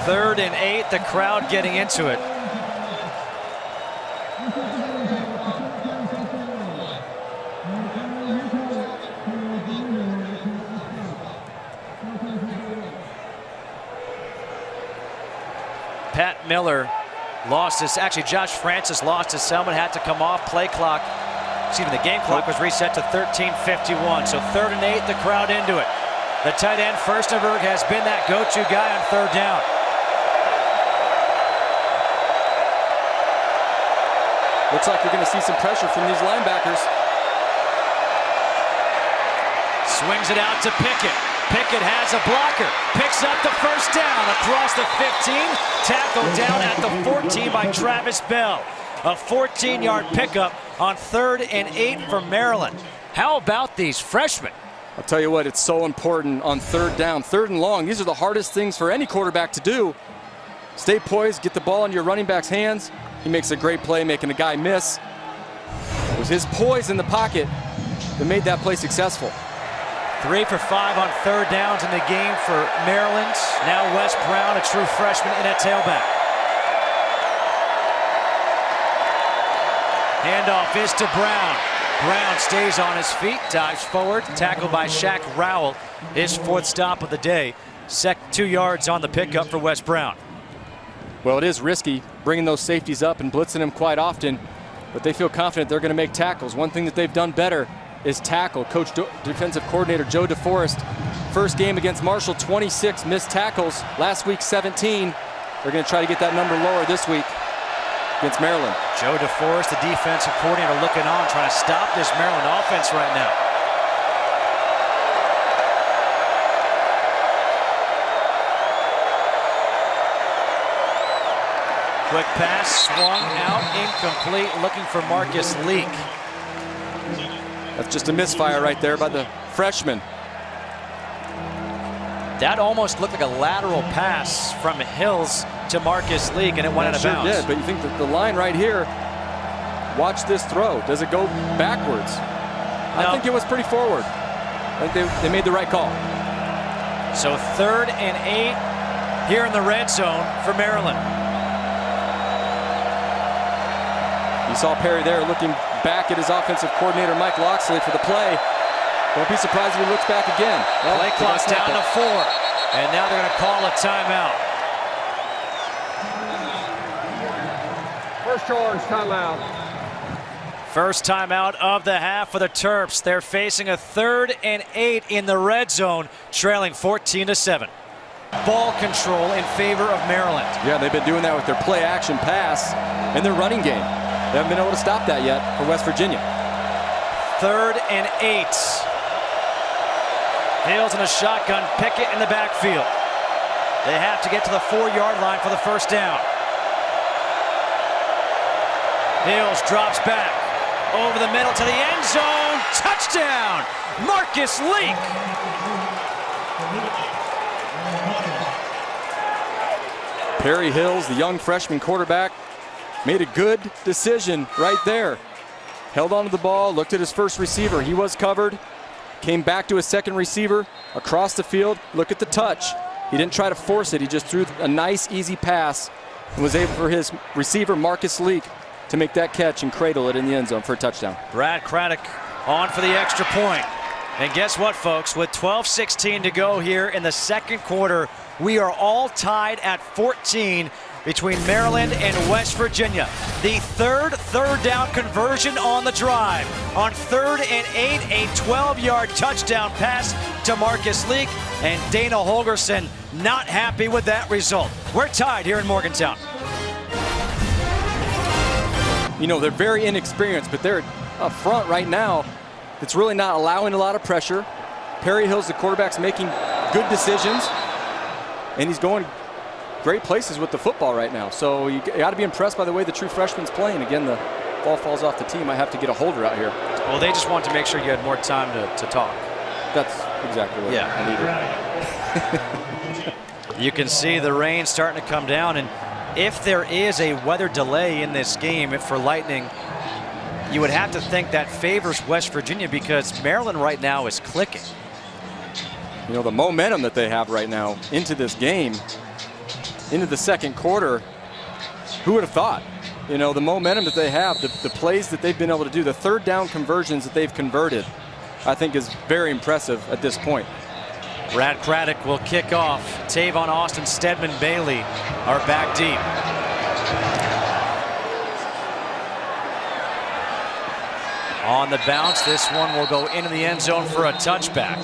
3rd and 8, the crowd getting into it. Pat Miller lost his, actually Josh Francis lost his helmet, had to come off. Play clock, the game clock was reset to 13:51. So 3rd and 8, the crowd into it. The tight end Furstenberg has been that go-to guy on 3rd down. Looks like you're going to see some pressure from these linebackers. Swings it out to Pickett. Pickett has a blocker, picks up the first down across the 15, tackled down at the 14 by Travis Bell. A 14-yard pickup on 3rd and 8 for Maryland. How about these freshmen? I'll tell you what, it's so important on 3rd down, 3rd and long. These are the hardest things for any quarterback to do. Stay poised, get the ball in your running back's hands. He makes a great play, making a guy miss. It was his poise in the pocket that made that play successful. 3 for 5 on 3rd downs in the game for Maryland. Now Wes Brown, a true freshman, in at tailback. Handoff is to Brown. Brown stays on his feet, dives forward, tackled by Shaq Rowell. His 4th stop of the day. 2 yards on the pickup for Wes Brown. Well, it is risky bringing those safeties up and blitzing them quite often, but they feel confident they're going to make tackles. One thing that they've done better is tackle. Coach defensive coordinator Joe DeForest, first game against Marshall, 26 missed tackles. Last week, 17. They're going to try to get that number lower this week against Maryland. Joe DeForest, the defensive coordinator, looking on, trying to stop this Maryland offense right now. Quick pass, swung out, incomplete, looking for Marcus Leak. That's just a misfire right there by the freshman. That almost looked like a lateral pass from Hills to Marcus Leak, and it went out of bounds. Sure did, but you think that the line right here, watch this throw. Does it go backwards? No. I think it was pretty forward. I think they made the right call. So 3rd and 8 here in the red zone for Maryland. You saw Perry there looking back at his offensive coordinator, Mike Loxley, for the play. Don't be surprised if he looks back again. Well, play clock's down to 4, and now they're going to call a timeout. First charge, timeout. First time out of the half for the Terps. They're facing a 3rd and 8 in the red zone, trailing 14-7. Ball control in favor of Maryland. Yeah, they've been doing that with their play action pass and their running game. They haven't been able to stop that yet for West Virginia. 3rd and 8. Hills in a shotgun, Pickett in the backfield. They have to get to the 4-yard line for the first down. Hills drops back over the middle to the end zone. Touchdown, Marcus Leak. Perry Hills, the young freshman quarterback, made a good decision right there. Held onto the ball, looked at his first receiver. He was covered. Came back to his second receiver, across the field. Look at the touch. He didn't try to force it. He just threw a nice, easy pass and was able for his receiver, Marcus Leak, to make that catch and cradle it in the end zone for a touchdown. Brad Craddock on for the extra point. And guess what, folks? With 12:16 to go here in the second quarter, we are all tied at 14 between Maryland and West Virginia. The third down conversion on the drive. On 3rd and 8, a 12-yard touchdown pass to Marcus Leak, and Dana Holgorsen not happy with that result. We're tied here in Morgantown. You know, they're very inexperienced, but they're up front right now. It's really not allowing a lot of pressure. Perry Hills, the quarterback's making good decisions, and he's going great places with the football right now. So you got to be impressed by the way the true freshman's playing. Again, the ball falls off the tee. Might have to get a holder out here. Well, they just wanted to make sure you had more time to talk. That's exactly what I needed. You can see the rain starting to come down, and if there is a weather delay in this game for Lightning, you would have to think that favors West Virginia, because Maryland right now is clicking. You know, the momentum that they have right now into this game, into the second quarter, who would have thought? You know, the momentum that they have, the plays that they've been able to do, the 3rd down conversions that they've converted, I think is very impressive at this point. Brad Craddock will kick off. Tavon Austin, Stedman Bailey are back deep. On the bounce, this one will go into the end zone for a touchback.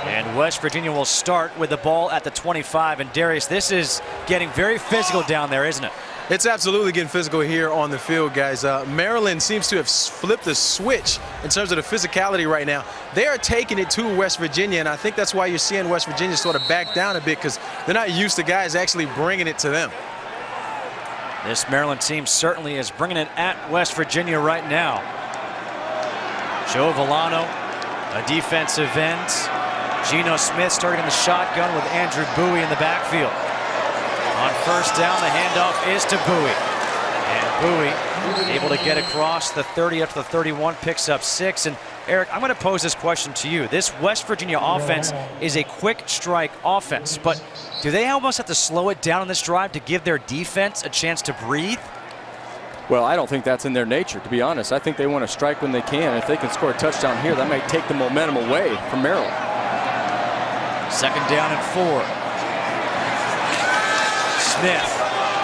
And West Virginia will start with the ball at the 25. And Darius, this is getting very physical down there, isn't it? It's absolutely getting physical here on the field, guys. Maryland seems to have flipped the switch in terms of the physicality right now. They are taking it to West Virginia, and I think that's why you're seeing West Virginia sort of back down a bit, because they're not used to guys actually bringing it to them. This Maryland team certainly is bringing it at West Virginia right now. Joe Villano, a defensive end. Geno Smith starting in the shotgun with Andrew Bowie in the backfield. On first down, the handoff is to Bowie. And Bowie able to get across the 30 up to the 31, picks up 6. And Eric, I'm going to pose this question to you. This West Virginia offense is a quick strike offense, but do they almost have to slow it down on this drive to give their defense a chance to breathe? Well, I don't think that's in their nature, to be honest. I think they want to strike when they can. If they can score a touchdown here, that might take the momentum away from Maryland. 2nd down and 4. Smith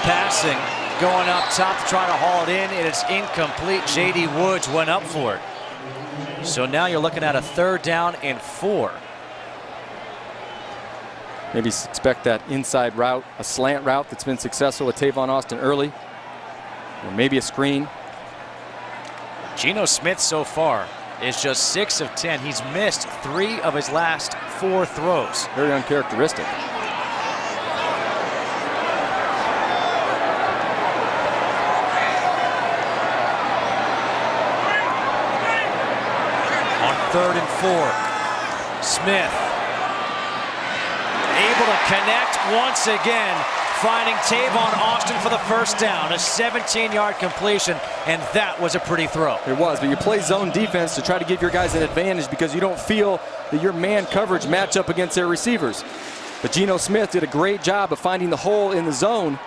passing, going up top to try to haul it in. It is incomplete. J.D. Woods went up for it. So now you're looking at a 3rd down and 4. Maybe expect that inside route, a slant route that's been successful with Tavon Austin early. Or maybe a screen. Geno Smith so far is just 6 of 10. He's missed 3 of his last 4 throws. Very uncharacteristic. On 3rd and 4, Smith able to connect once again, finding Tavon Austin for the first down. A 17-yard completion, and that was a pretty throw. It was, but you play zone defense to try to give your guys an advantage because you don't feel that your man coverage match up against their receivers. But Geno Smith did a great job of finding the hole in the zone,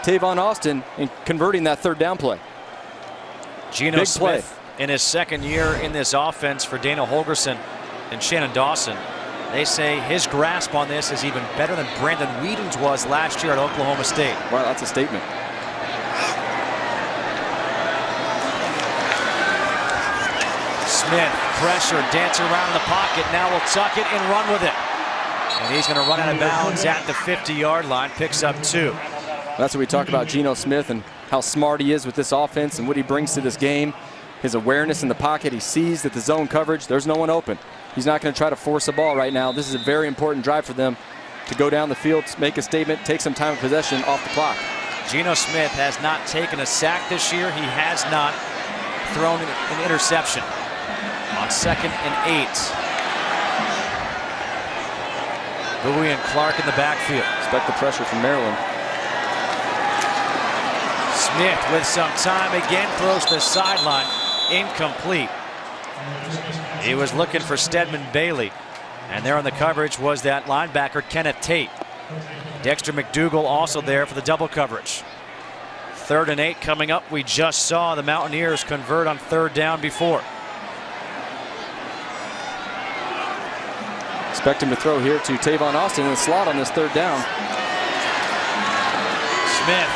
Tavon Austin, and converting that 3rd down play. Geno Smith in his 2nd year in this offense for Dana Holgorsen and Shannon Dawson. They say his grasp on this is even better than Brandon Whedon's was last year at Oklahoma State. Wow, that's a statement. Smith, pressure, dance around in the pocket. Now will tuck it and run with it. And he's going to run out of bounds at the 50-yard line, picks up 2. That's what we talk about Geno Smith and how smart he is with this offense and what he brings to this game. His awareness in the pocket. He sees that the zone coverage, there's no one open. He's not going to try to force a ball right now. This is a very important drive for them to go down the field, make a statement, take some time of possession off the clock. Geno Smith has not taken a sack this year. He has not thrown an interception. On 2nd and 8. Bowie and Clark in the backfield. Expect the pressure from Maryland. Smith with some time again, throws to the sideline. Incomplete. He was looking for Stedman Bailey. And there on the coverage was that linebacker, Kenneth Tate. Dexter McDougal also there for the double coverage. 3rd and 8 coming up. We just saw the Mountaineers convert on 3rd down before. Expect him to throw here to Tavon Austin in the slot on this 3rd down. Smith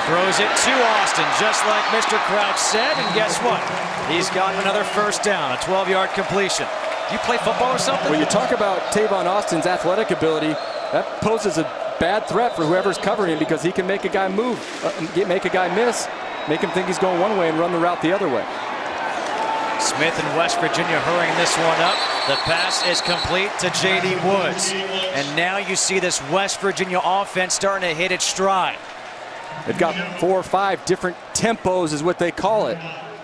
throws it to Austin, just like Mr. Crouch said, and guess what? He's got another 1st down, a 12-yard completion. Do you play football or something? When you talk about Tavon Austin's athletic ability, that poses a bad threat for whoever's covering him because he can make a guy move, make a guy miss, make him think he's going one way and run the route the other way. Smith and West Virginia hurrying this one up. The pass is complete to J.D. Woods. And now you see this West Virginia offense starting to hit its stride. They've got 4 or 5 different tempos is what they call it.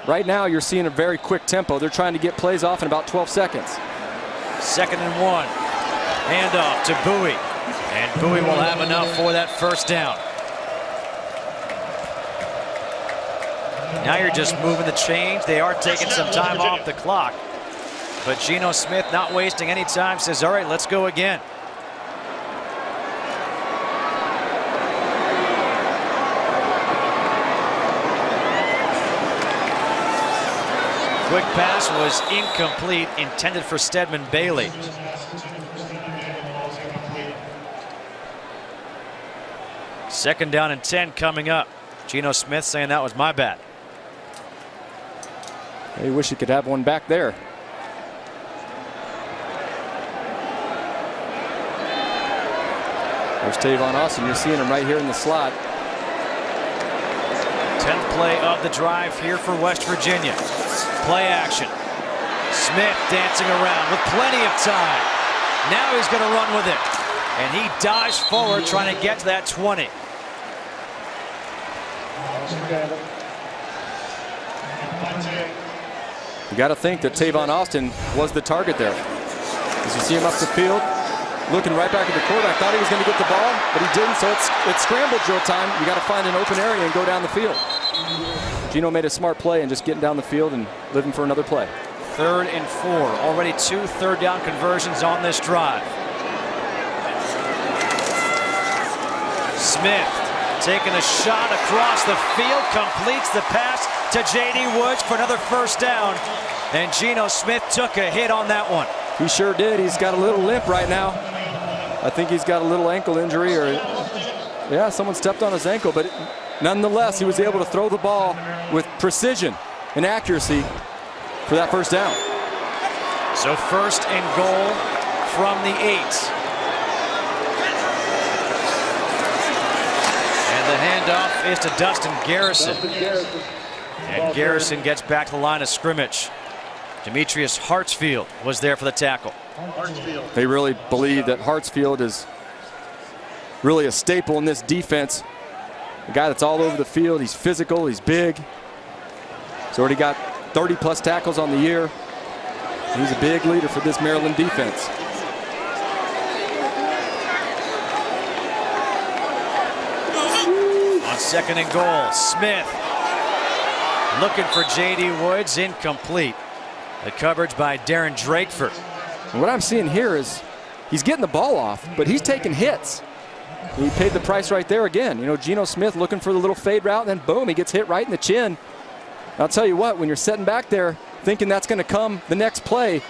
Right now you're seeing a very quick tempo. They're trying to get plays off in about 12 seconds. 2nd and 1. Handoff to Bowie. And Bowie will have enough for that 1st down. Now you're just moving the chains. They are taking some time off the clock. But Geno Smith not wasting any time, says, all right, let's go again. Quick pass was incomplete, intended for Stedman Bailey. Second down and 10 coming up. Geno Smith saying that was my bad. I wish he could have one back there. There's Tavon Austin. You're seeing him right here in the slot. 10th play of the drive here for West Virginia. Play action. Smith dancing around with plenty of time. Now he's going to run with it. And he dives forward trying to get to that 20. You got to think that Tavon Austin was the target there. As you see him up the field, looking right back at the quarterback. Thought he was going to get the ball, but he didn't, so it's scramble drill time. You got to find an open area and go down the field. Geno made a smart play and just getting down the field and living for another play. 3rd and 4. Already 2 third down conversions on this drive. Smith taking a shot across the field, completes the pass to J.D. Woods for another 1st down. And Geno Smith took a hit on that one. He sure did. He's got a little limp right now. I think he's got a little ankle injury, or yeah, someone stepped on his ankle, but nonetheless, he was able to throw the ball with precision and accuracy for that 1st down. So 1st and goal from the 8. And the handoff is to Dustin Garrison. And Garrison gets back to the line of scrimmage. Demetrius Hartsfield was there for the tackle. They really believe that Hartsfield is really a staple in this defense. A guy that's all over the field. He's physical, he's big. He's already got 30+ tackles on the year. He's a big leader for this Maryland defense. On 2nd and goal, Smith looking for J.D. Woods, incomplete. The coverage by Darren Drakeford. And what I'm seeing here is he's getting the ball off, but he's taking hits. He paid the price right there again. You know, Geno Smith looking for the little fade route, and then boom, he gets hit right in the chin. I'll tell you what, when you're sitting back there thinking that's going to come the next play,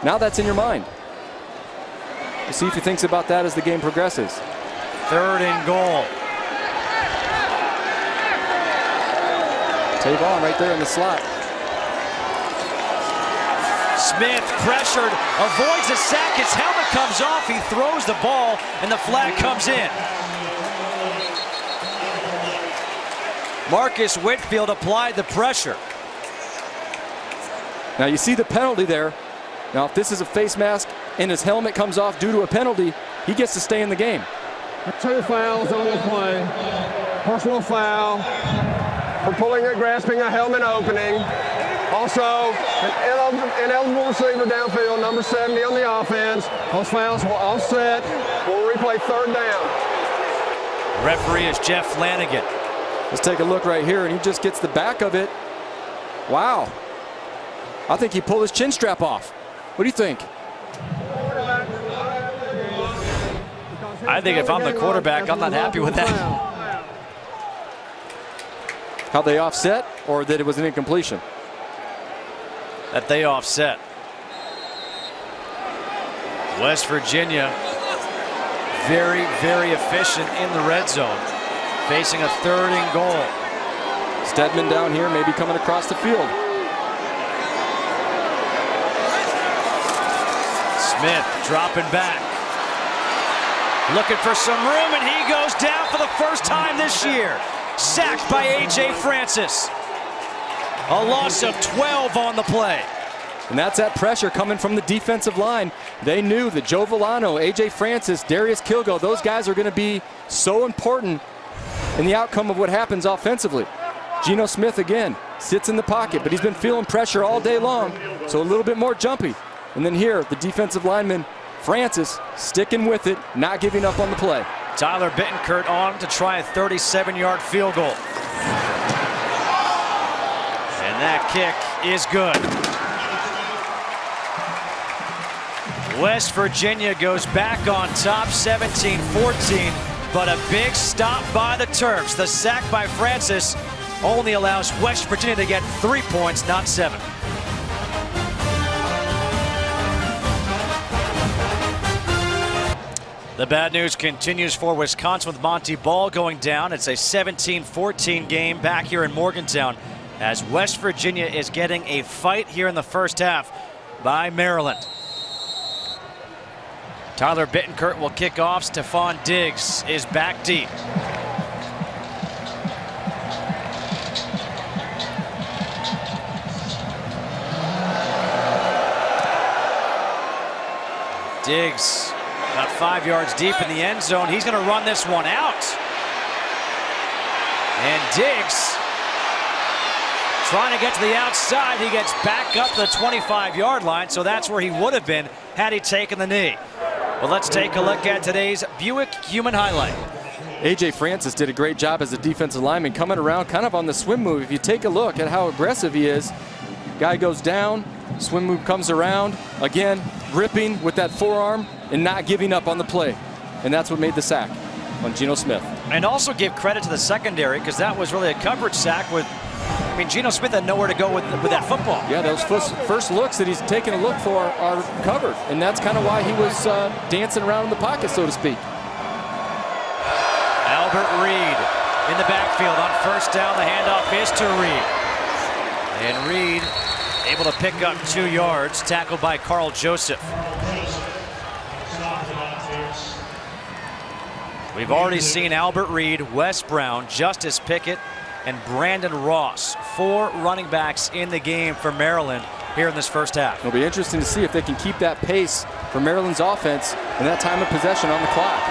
now that's in your mind. We'll see if he thinks about that as the game progresses. 3rd and goal. Tavon right there in the slot. Smith pressured, avoids the sack, his helmet comes off, he throws the ball, and the flag comes in. Marcus Whitfield applied the pressure. Now you see the penalty there. Now if this is a face mask and his helmet comes off due to a penalty, he gets to stay in the game. 2 fouls on the play. Personal foul for pulling and grasping a helmet opening. Also, an ineligible receiver downfield, number 70 on the offense. Those fouls will offset. We'll replay 3rd down. Referee is Jeff Flanagan. Let's take a look right here, and he just gets the back of it. Wow. I think he pulled his chin strap off. What do you think? I think if I'm the quarterback, I'm not happy with that. How they offset, or that it was an incompletion? That they offset. West Virginia, very, very efficient in the red zone. Facing a 3rd and goal. Stedman down here, maybe coming across the field. Smith dropping back. Looking for some room, and he goes down for the first time this year. Sacked by A.J. Francis. A loss of 12 on the play. And that's that pressure coming from the defensive line. They knew that Joe Villano, A.J. Francis, Darius Kilgo, those guys are going to be so important in the outcome of what happens offensively. Geno Smith again sits in the pocket, but he's been feeling pressure all day long, so a little bit more jumpy. And then here, the defensive lineman, Francis, sticking with it, not giving up on the play. Tyler Bittencourt on to try a 37-yard field goal. And that kick is good. West Virginia goes back on top, 17-14. But a big stop by the Terps. The sack by Francis only allows West Virginia to get 3 points, not 7. The bad news continues for Wisconsin with Monty Ball going down. It's a 17-14 game back here in Morgantown as West Virginia is getting a fight here in the first half by Maryland. Tyler Bittencourt will kick off. Stephon Diggs is back deep. Diggs about 5 yards deep in the end zone. He's going to run this one out. And Diggs trying to get to the outside. He gets back up the 25-yard line, so that's where he would have been had he taken the knee. Well, let's take a look at today's Buick Human Highlight. A.J. Francis did a great job as a defensive lineman coming around kind of on the swim move. If you take a look at how aggressive he is, guy goes down, swim move comes around, again, ripping with that forearm and not giving up on the play. And that's what made the sack on Geno Smith. And also give credit to the secondary because that was really a coverage sack with, I mean, Geno Smith had nowhere to go with that football. Yeah, those first looks that he's taking a look for are covered. And that's kind of why he was dancing around in the pocket, so to speak. Albert Reed in the backfield on first down. The handoff is to Reed. And Reed able to pick up 2 yards, tackled by Carl Joseph. We've already seen Albert Reed, Wes Brown, Justice Pickett, and Brandon Ross. 4 running backs in the game for Maryland here in this first half. It'll be interesting to see if they can keep that pace for Maryland's offense and that time of possession on the clock.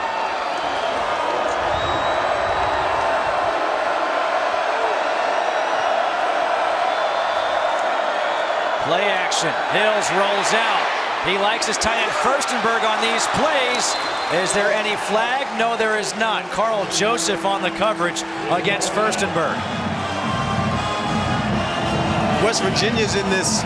Play action. Hills rolls out. He likes his tight end Furstenberg on these plays. Is there any flag? No, there is not. Carl Joseph on the coverage against Furstenberg. West Virginia's in this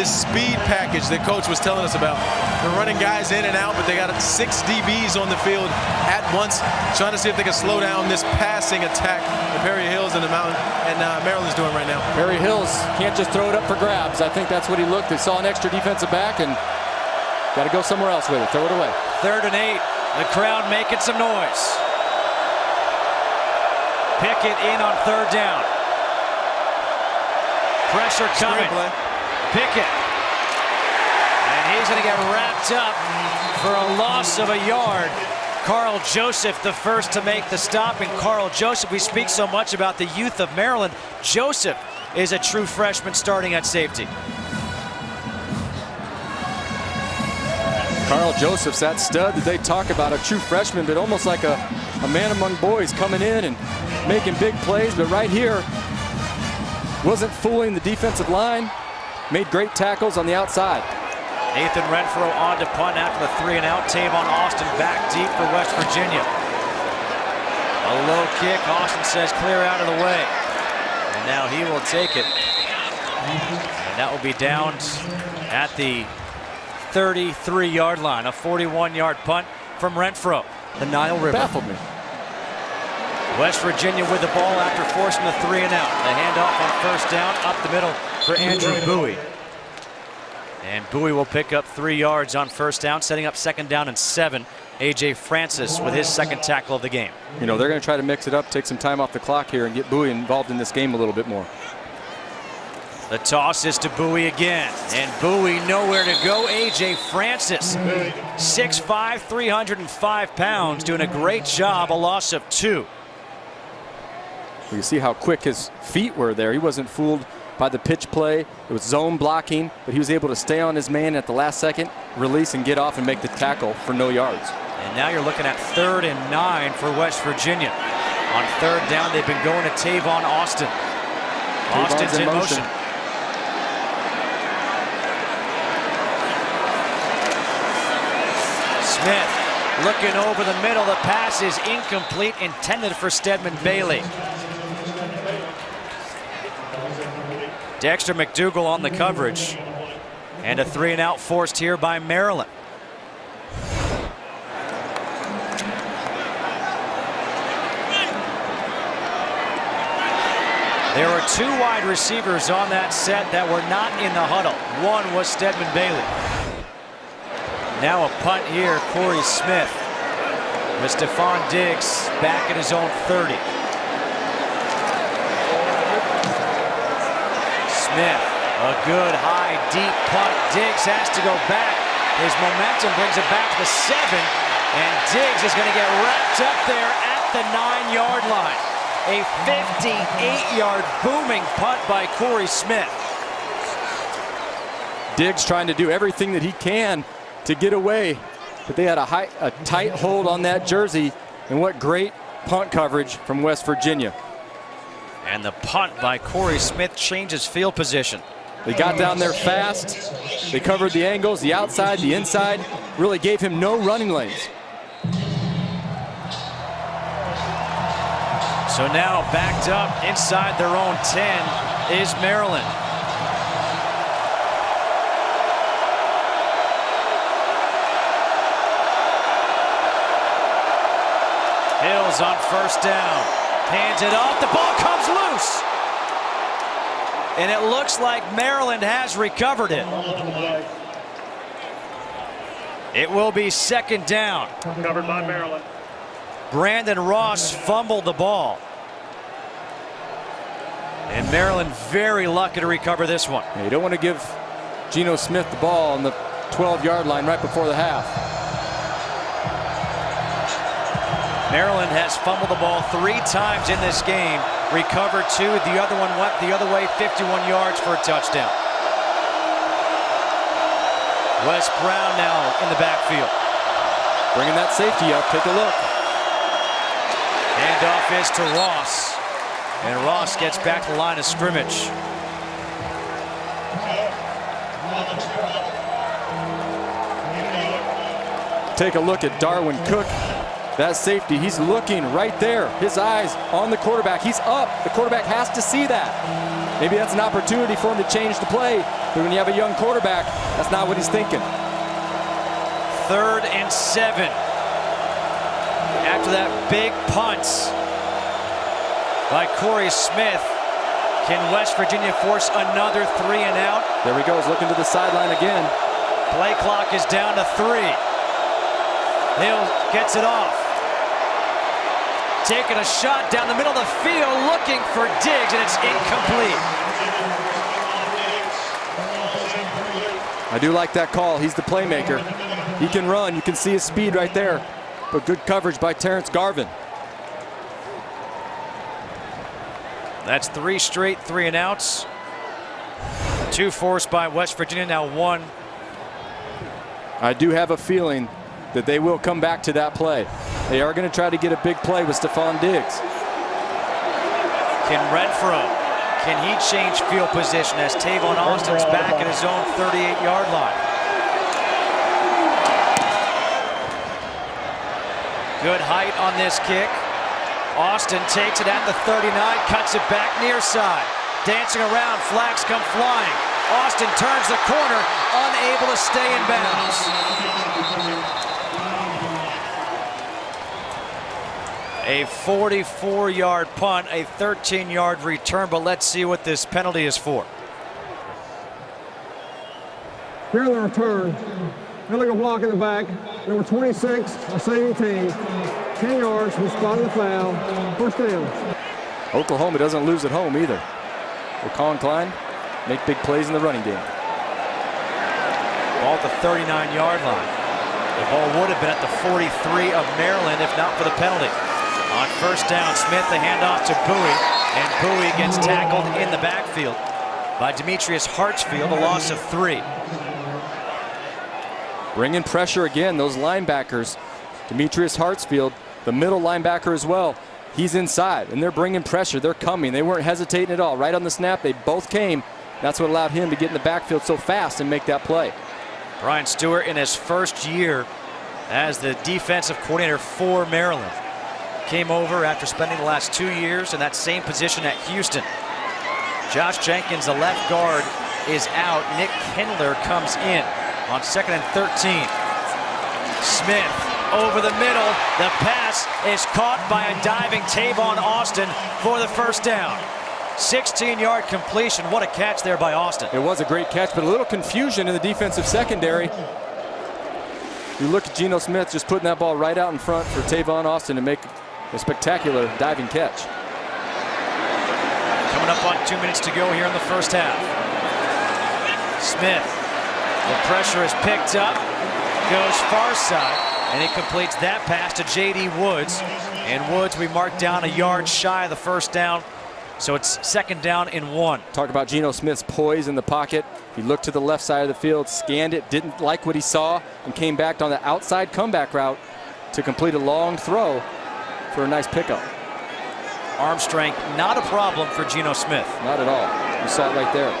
speed package that Coach was telling us about. They're running guys in and out, but they got 6 DBs on the field at once, trying to see if they can slow down this passing attack that Perry Hills and Maryland's doing right now. Perry Hills can't just throw it up for grabs. I think that's what he looked. They saw an extra defensive back and got to go somewhere else with it. Throw it away. 3rd and 8. The crowd making some noise. Pickett in on 3rd down. Pressure coming. Pickett is going to get wrapped up for a loss of a yard. Carl Joseph, the first to make the stop, and Carl Joseph, we speak so much about the youth of Maryland. Joseph is a true freshman starting at safety. Carl Joseph's that stud that they talk about, a true freshman, but almost like a man among boys, coming in and making big plays. But right here, wasn't fooling the defensive line, made great tackles on the outside. Nathan Renfro on to punt after the 3-and-out. Tavon Austin back deep for West Virginia. A low kick. Austin says clear out of the way. And now he will take it. And that will be down at the 33-yard line. A 41-yard punt from Renfro. The Nile River. Baffled me. West Virginia with the ball after forcing the 3-and-out. The handoff on first down up the middle for Andrew Bowie. And Bowie will pick up 3 yards on first down, setting up second down and 7. A.J. Francis with his second tackle of the game. You know, they're going to try to mix it up, take some time off the clock here, and get Bowie involved in this game a little bit more. The toss is to Bowie again, and Bowie nowhere to go. A.J. Francis, 6'5", 305 pounds, doing a great job, a loss of 2. You see how quick his feet were there. He wasn't fooled by the pitch play. It was zone blocking, but he was able to stay on his man at the last second, release and get off and make the tackle for no yards. And now you're looking at 3rd and 9 for West Virginia. On 3rd down, they've been going to Tavon Austin. Austin's in motion. Smith looking over the middle. The pass is incomplete, intended for Stedman Bailey. Dexter McDougal on the coverage. And a 3-and-out forced here by Maryland. There were 2 wide receivers on that set that were not in the huddle. One was Stedman Bailey. Now a punt here, Corey Smith. With Stephon Diggs back at his own 30. Smith, a good high, deep punt. Diggs has to go back. His momentum brings it back to the 7. And Diggs is going to get wrapped up there at the 9-yard line. A 58-yard booming punt by Corey Smith. Diggs trying to do everything that he can to get away, but they had a tight hold on that jersey, and what great punt coverage from West Virginia. And the punt by Corey Smith changes field position. They got down there fast. They covered the angles, the outside, the inside, really gave him no running lanes. So now backed up inside their own 10 is Maryland. Hills on first down. Hands it off. The ball comes loose. And it looks like Maryland has recovered it. It will be second down. Covered by Maryland. Brandon Ross fumbled the ball. And Maryland very lucky to recover this one. You don't want to give Geno Smith the ball on the 12-yard line right before the half. Maryland has fumbled the ball 3 times in this game, recovered 2. The other one went the other way, 51 yards for a touchdown. Wes Brown now in the backfield. Bringing that safety up, take a look. Handoff is to Ross. And Ross gets back to the line of scrimmage. Take a look at Darwin Cook. That safety, he's looking right there. His eyes on the quarterback. He's up. The quarterback has to see that. Maybe that's an opportunity for him to change the play. But when you have a young quarterback, that's not what he's thinking. 3rd and 7. After that big punt by Corey Smith, can West Virginia force another 3-and-out? There he goes, looking to the sideline again. Play clock is down to 3. Hill gets it off. Taking a shot down the middle of the field, looking for Diggs, and it's incomplete. I do like that call. He's the playmaker. He can run. You can see his speed right there. But good coverage by Terrence Garvin. That's 3 straight 3-and-outs. 2 forced by West Virginia, now 1. I do have a feeling that they will come back to that play. They are going to try to get a big play with Stephon Diggs. Can Renfro, can he change field position as Tavon Austin's back at his own 38-yard line? Good height on this kick. Austin takes it at the 39, cuts it back near side. Dancing around, flags come flying. Austin turns the corner, unable to stay in bounds. A 44-yard punt, a 13-yard return, but let's see what this penalty is for. Here on the return, filling a block in the back, number 26, our saving team, 10 yards from the spot of the foul, first down. Oklahoma doesn't lose at home either. Will Colin Klein make big plays in the running game? Ball at the 39-yard line. The ball would have been at the 43 of Maryland if not for the penalty. On first down, Smith, the handoff to Bowie, and Bowie gets tackled in the backfield by Demetrius Hartsfield, a loss of 3. Bringing pressure again, those linebackers. Demetrius Hartsfield, the middle linebacker as well. He's inside, and they're bringing pressure. They're coming. They weren't hesitating at all. Right on the snap, they both came. That's what allowed him to get in the backfield so fast and make that play. Brian Stewart in his first year as the defensive coordinator for Maryland. Came over after spending the last 2 years in that same position at Houston. Josh Jenkins, the left guard, is out. Nick Kindler comes in on 2nd and 13. Smith over the middle. The pass is caught by a diving Tavon Austin for the first down. 16-yard completion. What a catch there by Austin. It was a great catch, but a little confusion in the defensive secondary. You look at Geno Smith just putting that ball right out in front for Tavon Austin to make a spectacular diving catch. Coming up on 2 minutes to go here in the first half. Smith, the pressure is picked up, goes far side, and he completes that pass to J.D. Woods. And Woods, we marked down a yard shy of the first down, so it's 2nd down and 1. Talk about Geno Smith's poise in the pocket. He looked to the left side of the field, scanned it, didn't like what he saw, and came back on the outside comeback route to complete a long throw for a nice pickup. Arm strength, not a problem for Geno Smith. Not at all. You saw it right there.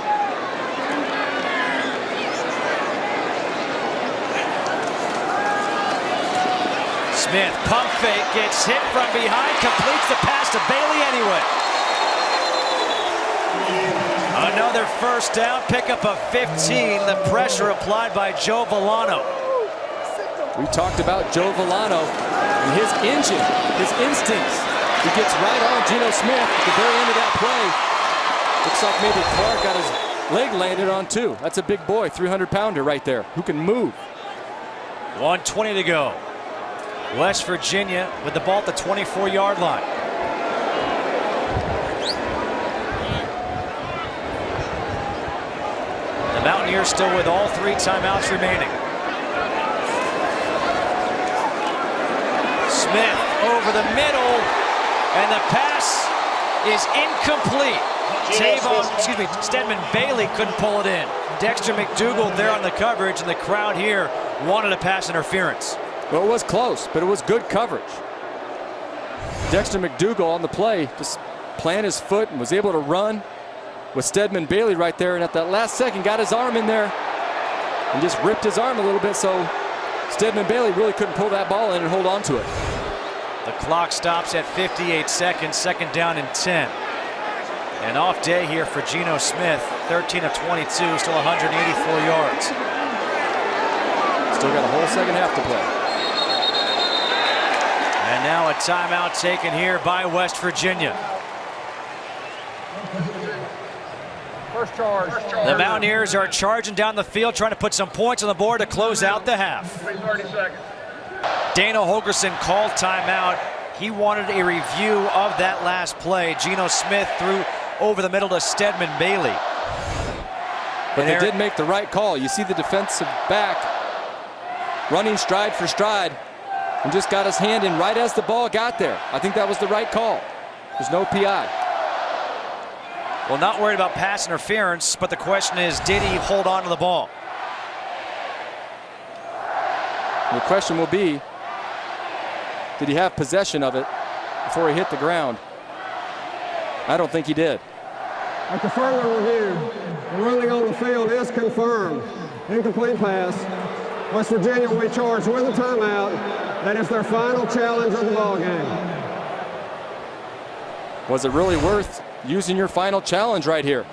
Smith, pump fake, gets hit from behind, completes the pass to Bailey anyway. Another first down, pickup of 15. The pressure applied by Joe Villano. We talked about Joe Villano and his engine, his instincts. He gets right on Geno Smith at the very end of that play. Looks like maybe Clark got his leg landed on too. That's a big boy, 300-pounder right there, who can move. 1:20 to go. West Virginia with the ball at the 24-yard line. The Mountaineers still with all 3 timeouts remaining. Smith over the middle, and the pass is incomplete. Stedman Bailey couldn't pull it in. Dexter McDougal there on the coverage, and the crowd here wanted a pass interference. Well, it was close, but it was good coverage. Dexter McDougal on the play just planted his foot and was able to run with Stedman Bailey right there, and at that last second got his arm in there and just ripped his arm a little bit, so Stedman Bailey really couldn't pull that ball in and hold on to it. The clock stops at 58 seconds, 2nd down and 10. An off day here for Geno Smith, 13 of 22, still 184 yards. Still got a whole second half to play. And now a timeout taken here by West Virginia. First charge. The Mountaineers are charging down the field, trying to put some points on the board to close out the half. 30 seconds. Dana Holgerson called timeout. He wanted a review of that last play. Geno Smith threw over the middle to Stedman Bailey. But they did make the right call. You see the defensive back running stride for stride and just got his hand in right as the ball got there. I think that was the right call. There's no PI. Well, not worried about pass interference, but the question is, did he hold on to the ball? The question will be, did he have possession of it before he hit the ground? I don't think he did. After further review, the ruling on the field is confirmed. Incomplete pass. West Virginia will be charged with a timeout. That is their final challenge of the ball game. Was it really worth using your final challenge right here?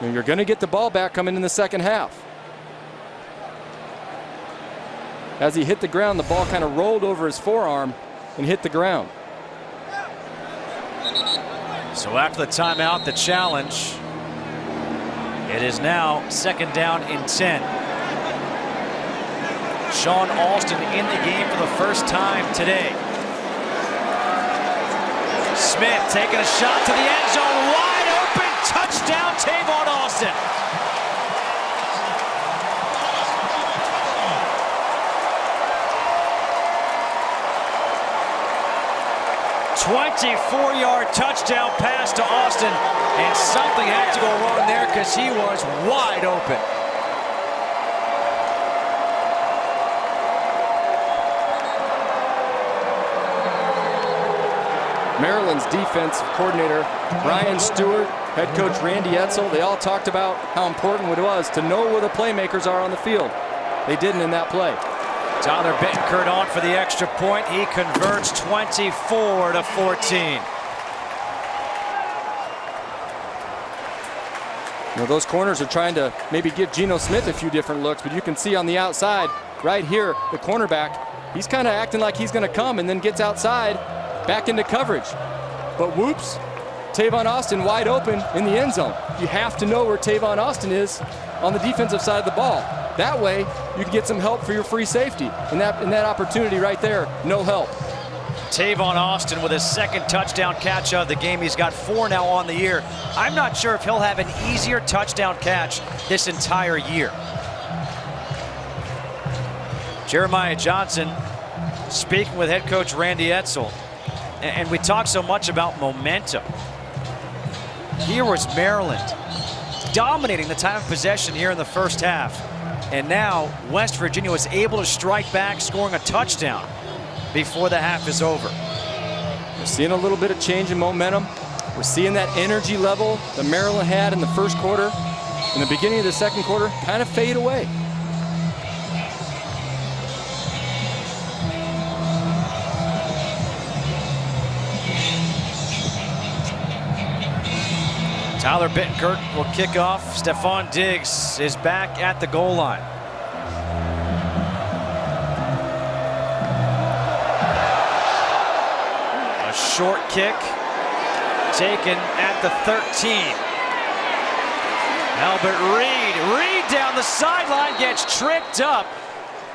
You're going to get the ball back coming in the second half. As he hit the ground, the ball kind of rolled over his forearm and hit the ground. So after the timeout, the challenge. It is now second down and 10. Sean Alston in the game for the first time today. Smith taking a shot to the end zone, wide open, touchdown Tavon Austin. A 24-yard touchdown pass to Austin, and something had to go wrong there because he was wide open. Maryland's defensive coordinator, Brian Stewart, head coach Randy Edsall, they all talked about how important it was to know where the playmakers are on the field. They didn't in that play. Tyler Bittencourt on for the extra point. He converts 24-14. You know, those corners are trying to maybe give Geno Smith a few different looks, but you can see on the outside, right here, the cornerback, he's kind of acting like he's going to come and then gets outside, back into coverage. But whoops, Tavon Austin wide open in the end zone. You have to know where Tavon Austin is on the defensive side of the ball. That way, you can get some help for your free safety. In that opportunity right there, no help. Tavon Austin with his second touchdown catch of the game. He's got 4 now on the year. I'm not sure if he'll have an easier touchdown catch this entire year. Jeremiah Johnson speaking with head coach Randy Edsall. And we talk so much about momentum. Here was Maryland dominating the time of possession here in the first half. And now West Virginia was able to strike back, scoring a touchdown before the half is over. We're seeing a little bit of change in momentum. We're seeing that energy level that Maryland had in the first quarter, in the beginning of the second quarter, kind of fade away. Tyler Bittencourt will kick off. Stephon Diggs is back at the goal line. A short kick taken at the 13. Albert Reed down the sideline, gets tricked up.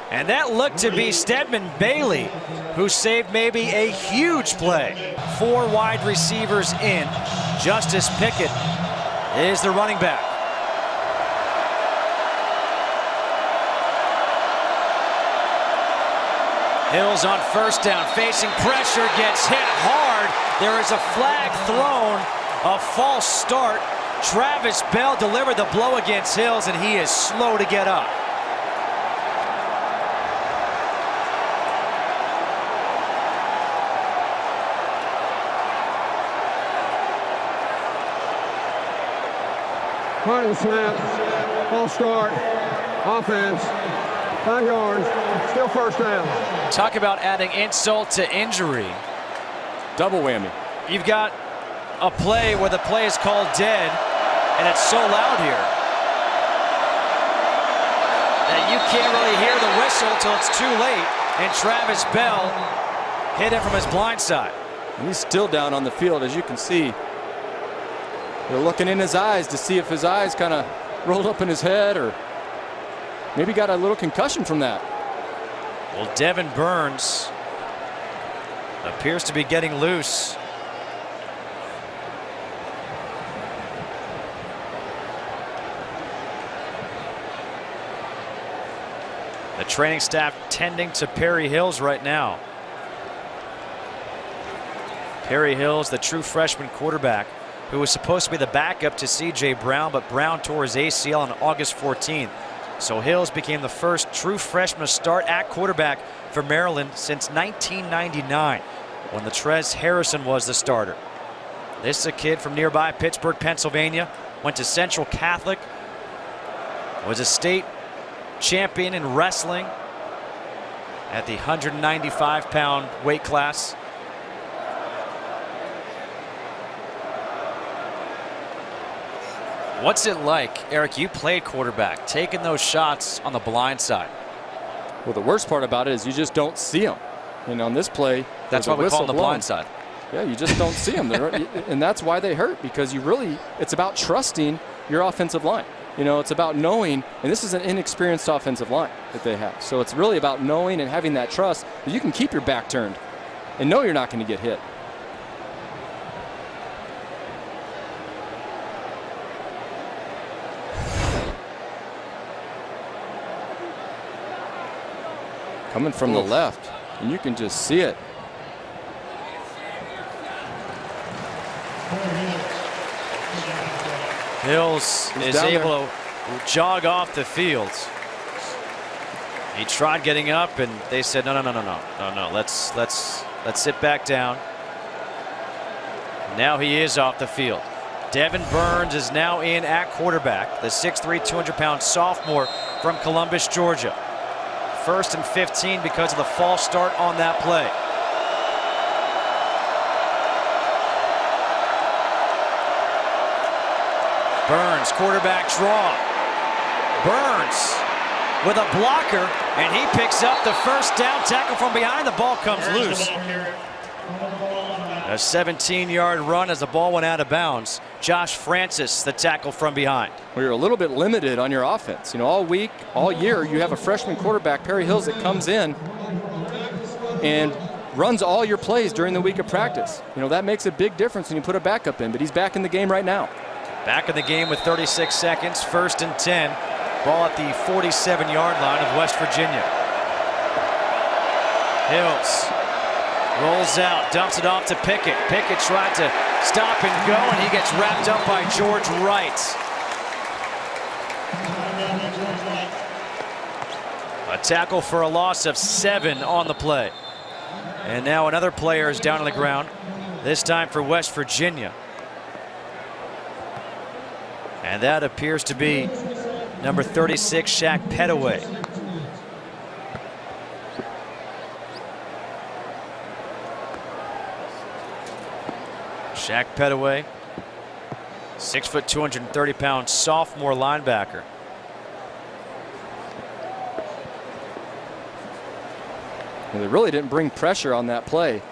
And that looked to be Stedman Bailey, who saved maybe a huge play. 4 wide receivers in. Justice Pickett is the running back. Hills on first down, facing pressure, gets hit hard. There is a flag thrown, a false start. Travis Bell delivered the blow against Hills, and he is slow to get up. Punt and snap, false start, offense, 5 yards, still first down. Talk about adding insult to injury. Double whammy. You've got a play where the play is called dead, and it's so loud here that you can't really hear the whistle till it's too late, and Travis Bell hit him from his blind side. And he's still down on the field, as you can see. They're looking in his eyes to see if his eyes kind of rolled up in his head or maybe got a little concussion from that. Well, Devin Burns appears to be getting loose. The training staff tending to Perry Hills right now. Perry Hills, the true freshman quarterback, who was supposed to be the backup to C.J. Brown, but Brown tore his ACL on August 14th. So Hills became the first true freshman to start at quarterback for Maryland since 1999, when Latrez Harrison was the starter. This is a kid from nearby Pittsburgh, Pennsylvania, went to Central Catholic, was a state champion in wrestling at the 195-pound weight class. What's it like, Eric? You played quarterback, taking those shots on the blind side. Well, the worst part about it is you just don't see them. And on this play, that's why we call them the blind side. Yeah, you just don't see them. And that's why they hurt, because it's about trusting your offensive line. You know, it's about knowing, and this is an inexperienced offensive line that they have. So it's really about knowing and having that trust that you can keep your back turned and know you're not going to get hit. Coming from the left, and you can just see it. Hills is able to jog off the field. He tried getting up, and they said, no. Let's sit back down. Now he is off the field. Devin Burns is now in at quarterback, the 6'3", 200-pound sophomore from Columbus, Georgia. 1st and 15 because of the false start on that play. Burns, quarterback draw. Burns with a blocker, and he picks up the first down. Tackle from behind, the ball comes loose. A 17-yard run as the ball went out of bounds. Josh Francis, the tackle from behind. Well, you're a little bit limited on your offense. You know, all week, all year, you have a freshman quarterback, Perry Hills, that comes in and runs all your plays during the week of practice. You know, that makes a big difference when you put a backup in, but he's back in the game right now. Back in the game with 36 seconds, 1st and 10. Ball at the 47-yard line of West Virginia. Hills rolls out, dumps it off to Pickett. Pickett tried to stop and go, and he gets wrapped up by George Wright. A tackle for a loss of 7 on the play. And now another player is down on the ground, this time for West Virginia. And that appears to be number 36, Shaq Pettaway. Shaq Pettaway, 6 foot, 230-pound sophomore linebacker. And they really didn't bring pressure on that play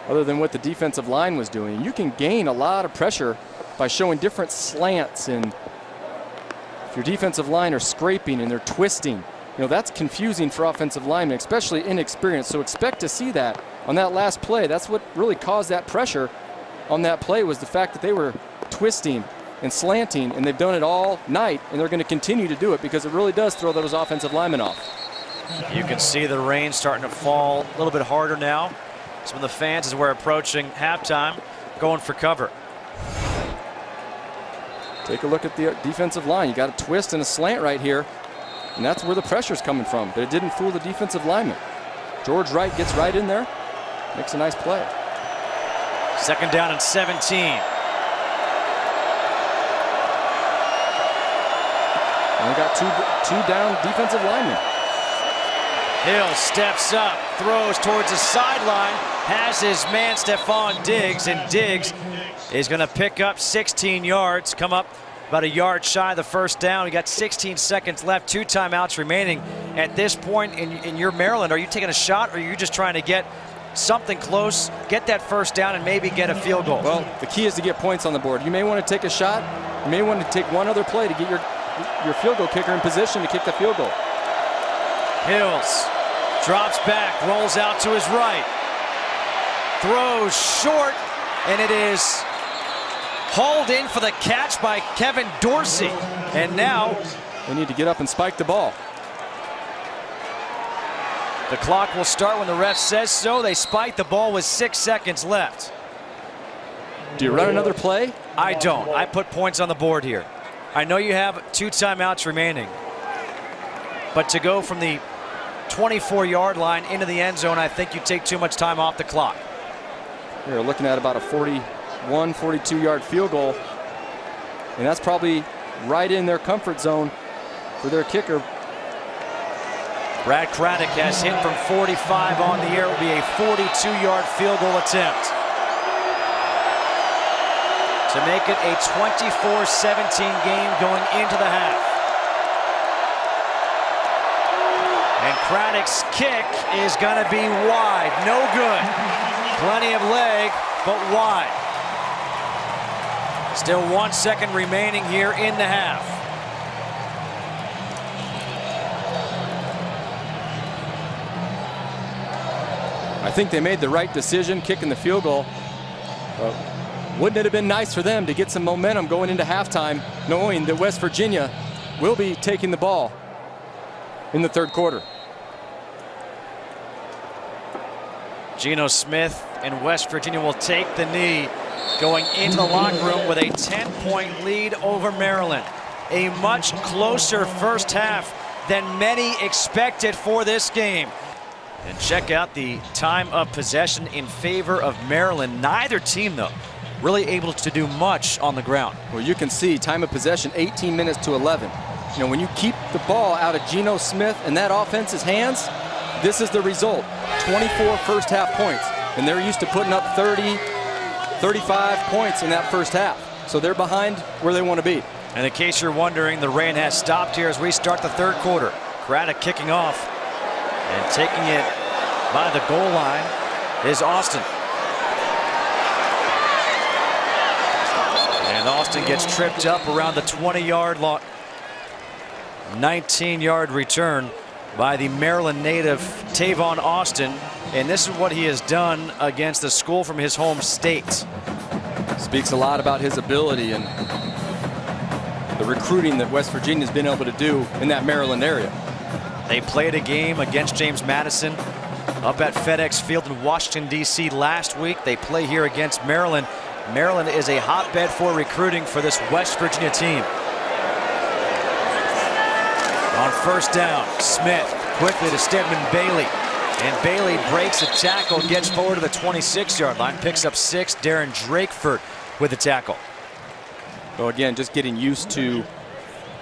other than what the defensive line was doing. You can gain a lot of pressure by showing different slants, and if your defensive line are scraping and they're twisting, you know, that's confusing for offensive linemen, especially inexperienced. So expect to see that on that last play. That's what really caused that pressure on that play, was the fact that they were twisting and slanting, and they've done it all night, and they're going to continue to do it because it really does throw those offensive linemen off. You can see the rain starting to fall a little bit harder now. Some of the fans, as we're approaching halftime, going for cover. Take a look at the defensive line. You got a twist and a slant right here, and that's where the pressure's coming from, but it didn't fool the defensive lineman. George Wright gets right in there, makes a nice play. 2nd down and 17. And we got two down defensive linemen. Hill steps up, throws towards the sideline, has his man Stephon Diggs, and Diggs is going to pick up 16 yards, come up about a yard shy of the first down. We got 16 seconds left, 2 timeouts remaining. At this point in your Maryland, are you taking a shot, or are you just trying to get something close, get that first down, and maybe get a field goal? Well, the key is to get points on the board. You may want to take a shot. You may want to take one other play to get your field goal kicker in position to kick the field goal. Hills drops back, rolls out to his right, throws short, and it is hauled in for the catch by Kevin Dorsey. And now they need to get up and spike the ball. The clock will start when the ref says so. They spiked the ball with 6 seconds left. Do you run another play? I don't. I put points on the board here. I know you have 2 timeouts remaining, but to go from the 24-yard line into the end zone, I think you take too much time off the clock. We're looking at about a 41, 42-yard field goal, and that's probably right in their comfort zone for their kicker. Brad Craddock has hit from 45 on the air. It will be a 42-yard field goal attempt to make it a 24-17 game going into the half. And Craddock's kick is going to be wide. No good. Plenty of leg, but wide. Still 1 second remaining here in the half. I think they made the right decision kicking the field goal. Wouldn't it have been nice for them to get some momentum going into halftime, knowing that West Virginia will be taking the ball in the third quarter? Geno Smith and West Virginia will take the knee going into the locker room with a 10-point lead over Maryland. A much closer first half than many expected for this game. And check out the time of possession in favor of Maryland. Neither team, though, really able to do much on the ground. Well, you can see time of possession 18 minutes to 11. You know, when you keep the ball out of Geno Smith and that offense's hands, this is the result. 24 first half points. And they're used to putting up 30, 35 points in that first half. So they're behind where they want to be. And in case you're wondering, the rain has stopped here as we start the third quarter. Craddock kicking off. And taking it by the goal line is Austin. And Austin gets tripped up around the 20-yard line. 19-yard return by the Maryland native Tavon Austin. And this is what he has done against the school from his home state. Speaks a lot about his ability and the recruiting that West Virginia's been able to do in that Maryland area. They played a game against James Madison up at FedEx Field in Washington, D.C. last week. They play here against Maryland. Maryland is a hotbed for recruiting for this West Virginia team. On first down, Smith quickly to Stedman Bailey. And Bailey breaks a tackle, gets forward to the 26-yard line, picks up 6. Darren Drakeford with the tackle. So again, just getting used to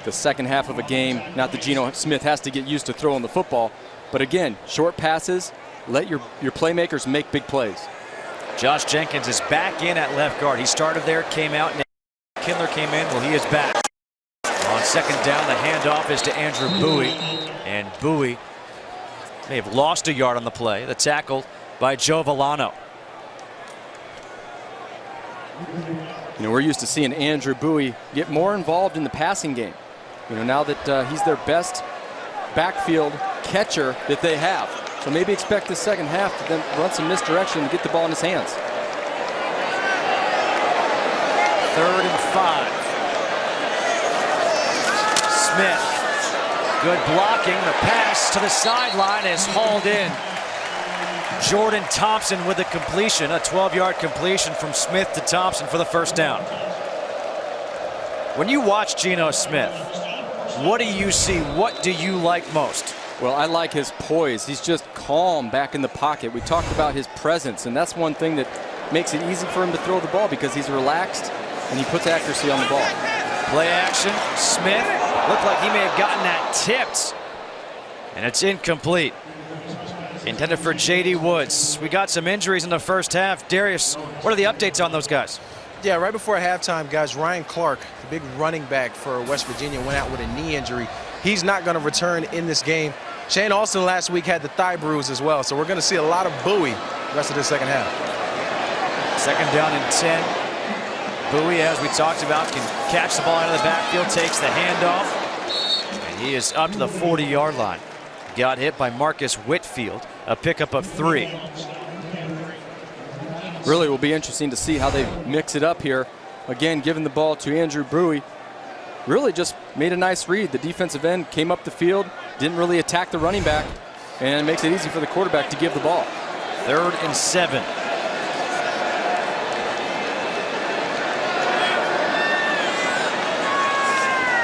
the second half of a game. Not that Geno Smith has to get used to throwing the football, but again, short passes, let your playmakers make big plays. Josh Jenkins is back in at left guard. He started there, came out, and Kindler came in. Well, he is back. On second down, the handoff is to Andrew Bowie, and Bowie may have lost a yard on the play. The tackle by Joe Villano. You know, we're used to seeing Andrew Bowie get more involved in the passing game. You know, now that he's their best backfield catcher that they have. So maybe expect the second half to then run some misdirection and get the ball in his hands. 3rd and 5. Smith, good blocking. The pass to the sideline is hauled in. Jordan Thompson with the completion, a 12-yard completion from Smith to Thompson for the first down. When you watch Geno Smith, what do you see? What do you like most? Well, I like his poise. He's just calm back in the pocket. We talked about his presence, and that's one thing that makes it easy for him to throw the ball because he's relaxed and he puts accuracy on the ball. Play action. Smith looked like he may have gotten that tipped, and it's incomplete. Intended for J.D. Woods. We got some injuries in the first half. Darius, what are the updates on those guys? Yeah, right before halftime, guys, Ryan Clark, the big running back for West Virginia, went out with a knee injury. He's not going to return in this game. Shane Austin last week had the thigh bruise as well, so we're going to see a lot of Bowie the rest of the second half. Second down and 10. Bowie, as we talked about, can catch the ball out of the backfield, takes the handoff, and he is up to the 40-yard line. Got hit by Marcus Whitfield, a pickup of 3. Really will be interesting to see how they mix it up here. Again, giving the ball to Andrew Bowie. Really just made a nice read. The defensive end came up the field, didn't really attack the running back, and makes it easy for the quarterback to give the ball. 3rd and 7.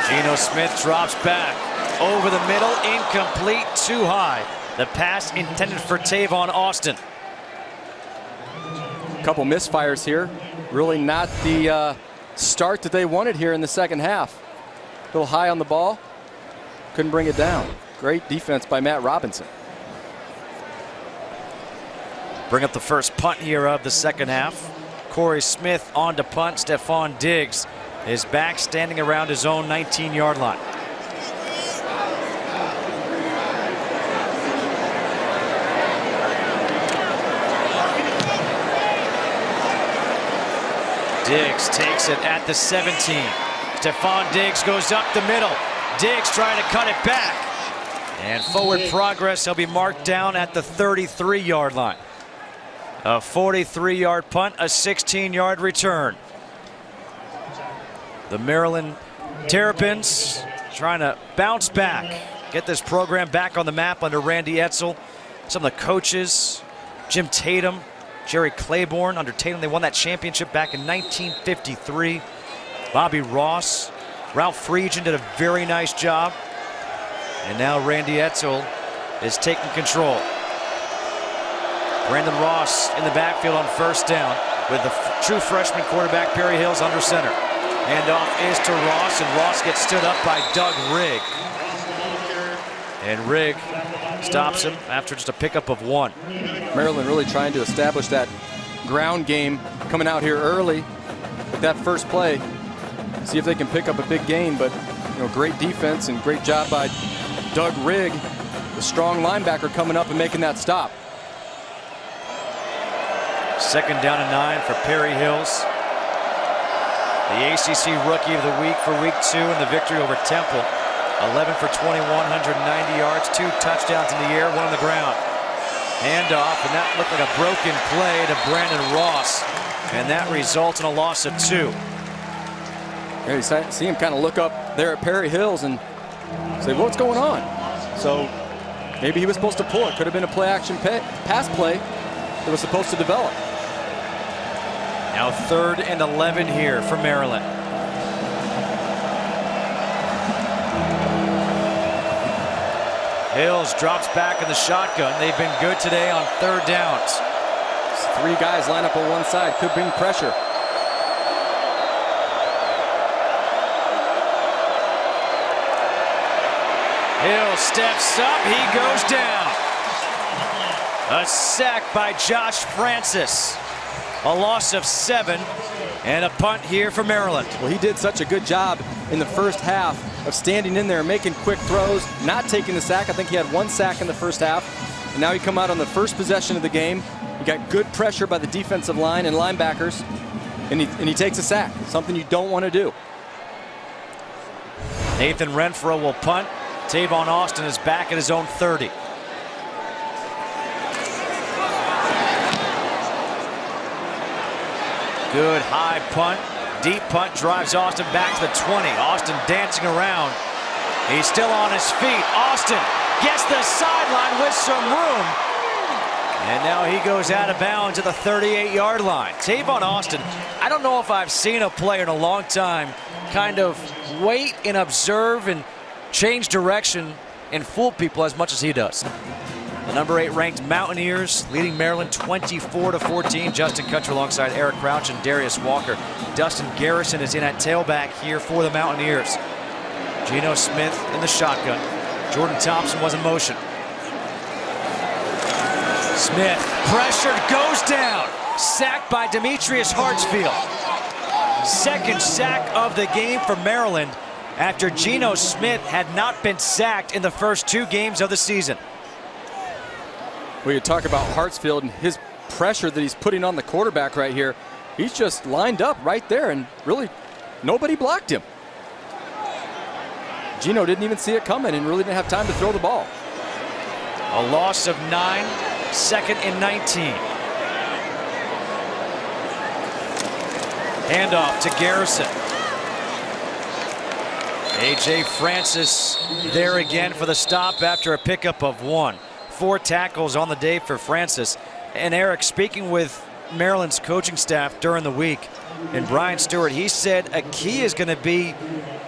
Geno Smith drops back. Over the middle, incomplete, too high. The pass intended for Tavon Austin. A couple misfires here. Really not the start that they wanted here in the second half. A little high on the ball. Couldn't bring it down. Great defense by Matt Robinson. Bring up the first punt here of the second half. Corey Smith on to punt. Stephon Diggs is back, standing around his own 19-yard line. Diggs takes it at the 17. Stephon Diggs goes up the middle. Diggs trying to cut it back. And forward progress. He'll be marked down at the 33-yard line. A 43-yard punt, a 16-yard return. The Maryland Terrapins trying to bounce back, get this program back on the map under Randy Edsall. Some of the coaches, Jim Tatum, Jerry Claiborne. Under Tatum, they won that championship back in 1953. Bobby Ross, Ralph Friedgen did a very nice job. And now Randy Edsall is taking control. Brandon Ross in the backfield on first down with the true freshman quarterback Perry Hills under center. Handoff is to Ross, and Ross gets stood up by Doug Rigg. And Rigg stops him after just a pickup of 1. Maryland really trying to establish that ground game, coming out here early with that first play. See if they can pick up a big gain, but great defense and great job by Doug Rigg, the strong linebacker, coming up and making that stop. 2nd down and 9 for Perry Hills. The ACC Rookie of the Week for Week 2 in the victory over Temple. 11 for 21, 190 yards, 2 touchdowns in the air, 1 on the ground. Handoff, and that looked like a broken play to Brandon Ross. And that results in a loss of 2. Yeah, you see him kind of look up there at Perry Hills and say, what's going on? So maybe he was supposed to pull it. Could have been a play-action pass play that was supposed to develop. Now 3rd and 11 here for Maryland. Hills drops back in the shotgun. They've been good today on 3rd downs. 3 guys line up on one side, could bring pressure. Hills steps up, he goes down. A sack by Josh Francis. A loss of 7 and a punt here for Maryland. Well, he did such a good job in the first half of standing in there, making quick throws, not taking the sack. I think he had 1 sack in the first half. And now he come out on the first possession of the game. He got good pressure by the defensive line and linebackers, and he takes a sack, something you don't want to do. Nathan Renfro will punt. Tavon Austin is back at his own 30. Good high punt. Deep punt drives Austin back to the 20. Austin dancing around. He's still on his feet. Austin gets the sideline with some room. And now he goes out of bounds at the 38-yard line. Tavon Austin, I don't know if I've seen a player in a long time kind of wait and observe and change direction and fool people as much as he does. The number 8 ranked Mountaineers leading Maryland 24-14. Justin Kutcher alongside Eric Crouch and Darius Walker. Dustin Garrison is in at tailback here for the Mountaineers. Geno Smith in the shotgun. Jordan Thompson was in motion. Smith pressured, goes down. Sacked by Demetrius Hartsfield. 2nd sack of the game for Maryland after Geno Smith had not been sacked in the first 2 games of the season. We could talk about Hartsfield and his pressure that he's putting on the quarterback right here. He's just lined up right there, and really nobody blocked him. Geno didn't even see it coming and really didn't have time to throw the ball. A loss of 9, 2nd and 19. Handoff to Garrison. A.J. Francis there again for the stop after a pickup of 1. 4 tackles on the day for Francis. And Eric, speaking with Maryland's coaching staff during the week, and Brian Stewart, he said a key is going to be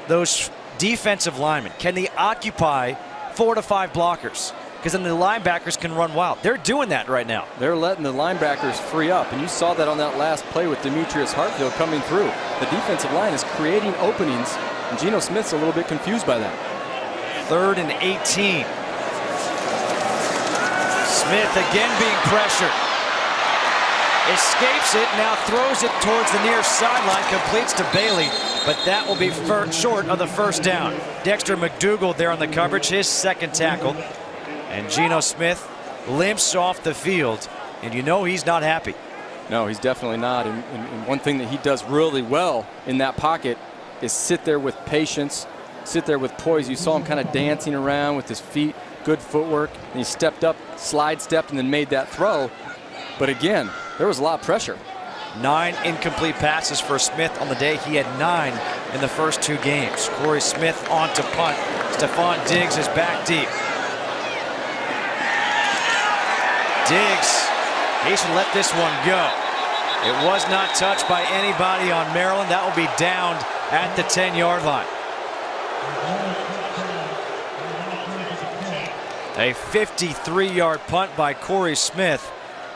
those defensive linemen. Can they occupy 4 to 5 blockers? Because then the linebackers can run wild. They're doing that right now. They're letting the linebackers free up, and you saw that on that last play with Demetrius Hartfield coming through. The defensive line is creating openings, and Geno Smith's a little bit confused by that. 3rd and 18. Smith again being pressured. Escapes it, now throws it towards the near sideline, completes to Bailey, but that will be short of the first down. Dexter McDougal there on the coverage, his 2nd tackle. And Geno Smith limps off the field, and you know he's not happy. No, he's definitely not. And one thing that he does really well in that pocket is sit there with patience, sit there with poise. You saw him kind of dancing around with his feet, good footwork, and he stepped up, slide-stepped, and then made that throw. But again, there was a lot of pressure. 9 incomplete passes for Smith on the day. He had 9 in the first 2 games. Corey Smith on to punt. Stephon Diggs is back deep. Diggs, he should let this one go. It was not touched by anybody on Maryland. That will be downed at the 10-yard line. A 53-yard punt by Corey Smith.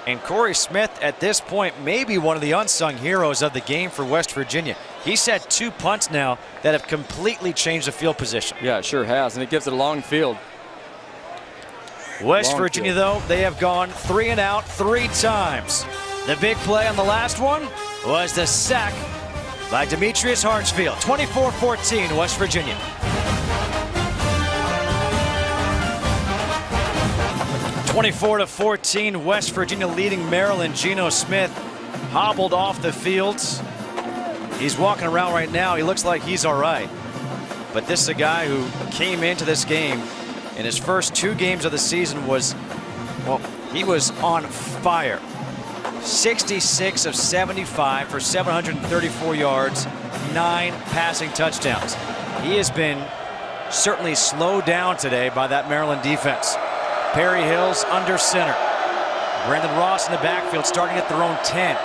And Corey Smith, at this point, may be one of the unsung heroes of the game for West Virginia. He's had 2 punts now that have completely changed the field position. Yeah, it sure has, and it gives it a long field. West Virginia, though, they have gone 3 and out 3 times. The big play on the last one was the sack by Demetrius Hartsfield. 24-14, West Virginia. (24-14), West Virginia leading Maryland. Geno Smith hobbled off the field. He's walking around right now. He looks like he's all right. But this is a guy who came into this game in his first 2 games of the season was, well, he was on fire. 66 of 75 for 734 yards, 9 passing touchdowns. He has been certainly slowed down today by that Maryland defense. Perry Hills under center. Brandon Ross in the backfield starting at their own 10.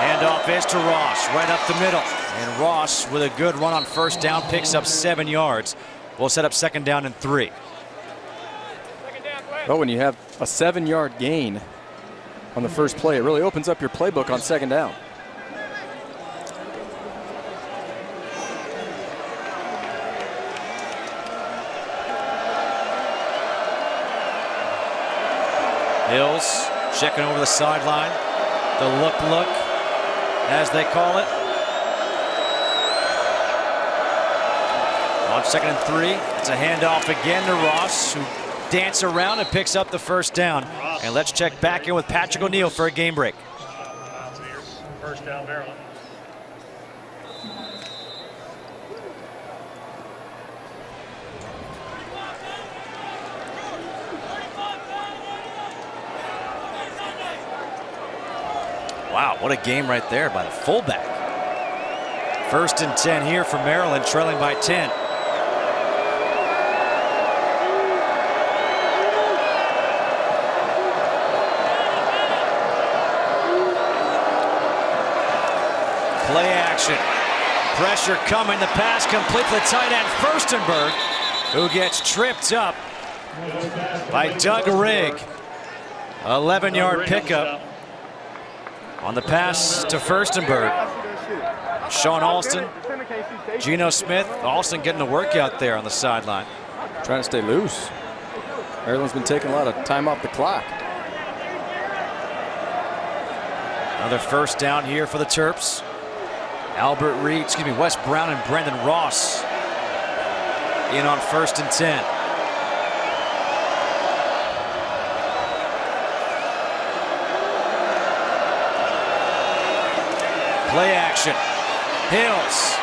Handoff is to Ross, right up the middle. And Ross, with a good run on first down, picks up 7 yards. We'll set up 2nd down and 3. Well, when you have a 7-yard gain on the first play, it really opens up your playbook on 2nd down. Hills checking over the sideline. The look, as they call it. On 2nd and 3, it's a handoff again to Ross, who dances around and picks up the first down. And let's check back in with Patrick O'Neill for a game break. First down, Maryland. Wow, what a game right there by the fullback. 1st and 10 here for Maryland, trailing by 10. Play action. Pressure coming. The pass complete to the tight end, Furstenberg, who gets tripped up by Doug Rigg. 11-yard pickup on the pass to Furstenberg. Sean Alston, Geno Smith. Alston getting a workout there on the sideline. Trying to stay loose. Maryland's been taking a lot of time off the clock. Another first down here for the Terps. Wes Brown and Brendan Ross in on 1st and 10. Play action. Hills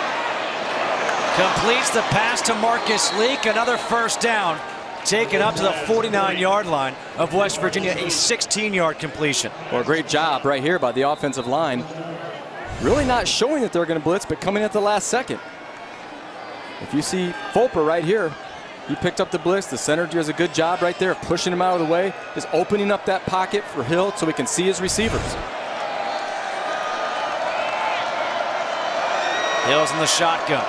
completes the pass to Marcus Leak. Another first down taken up to the 49-yard line of West Virginia, a 16-yard completion. Well, a great job right here by the offensive line. Really not showing that they're going to blitz, but coming at the last second. If you see Fulper right here, He picked up the blitz. The center does a good job right there of pushing him out of the way, just opening up that pocket for Hill so he can see his receivers. Hill's in the shotgun.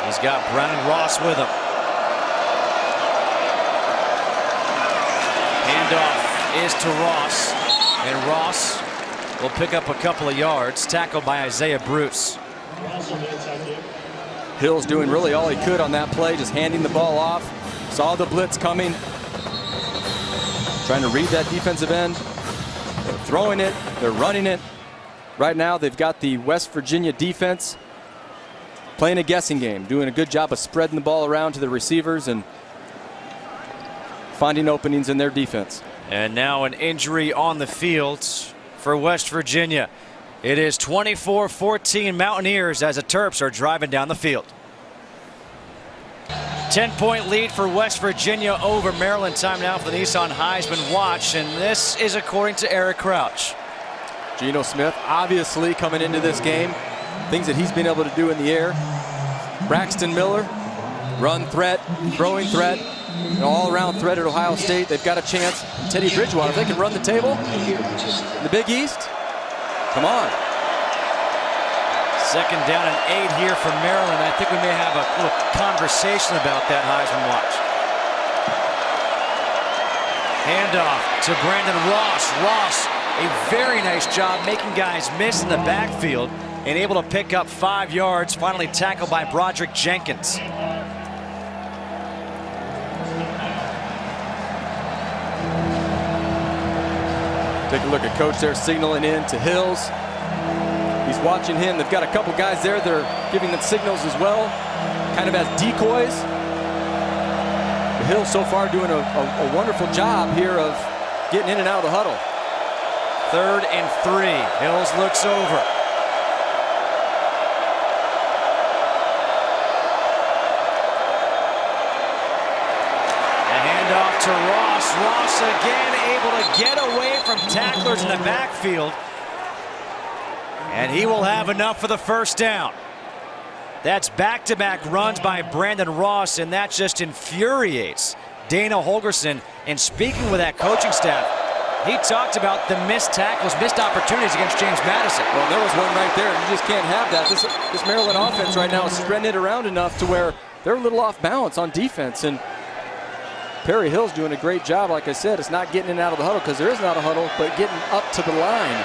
He's got Brandon Ross with him. Handoff is to Ross, and Ross will pick up a couple of yards, tackled by Isaiah Bruce. Hill's doing really all he could on that play, just handing the ball off. Saw the blitz coming. Trying to read that defensive end. They're throwing it, they're running it. Right now they've got the West Virginia defense playing a guessing game, doing a good job of spreading the ball around to the receivers and finding openings in their defense. And now an injury on the field for West Virginia. It is 24-14 Mountaineers as the Terps are driving down the field. 10-point lead for West Virginia over Maryland. Time now for the Nissan Heisman Watch, and this is according to Eric Crouch. Geno Smith obviously coming into this game, things that he's been able to do in the air. Braxton Miller, run threat, throwing threat, an all-around threat at Ohio State. They've got a chance. Teddy Bridgewater, if they can run the table in the Big East, come on. Second down and 8 here for Maryland. I think we may have a little conversation about that Heisman Watch. Handoff to Brandon Ross. Ross, a very nice job making guys miss in the backfield and able to pick up 5 yards. Finally tackled by Broderick Jenkins. Take a look at Coach there signaling in to Hills. He's watching him. They've got a couple guys there that are giving them signals as well, kind of as decoys. But Hill so far doing a wonderful job here of getting in and out of the huddle. 3rd and 3. Hills looks over. The handoff to Ross. Ross again able to get away from tacklers in the backfield. And he will have enough for the first down. That's back-to-back runs by Brandon Ross, and that just infuriates Dana Holgorsen. And speaking with that coaching staff, he talked about the missed tackles, missed opportunities against James Madison. Well, there was one right there. You just can't have that. This Maryland offense right now is spreading it around enough to where they're a little off balance on defense. And Perry Hill's doing a great job. Like I said, it's not getting in and out of the huddle because there is not a huddle, but getting up to the line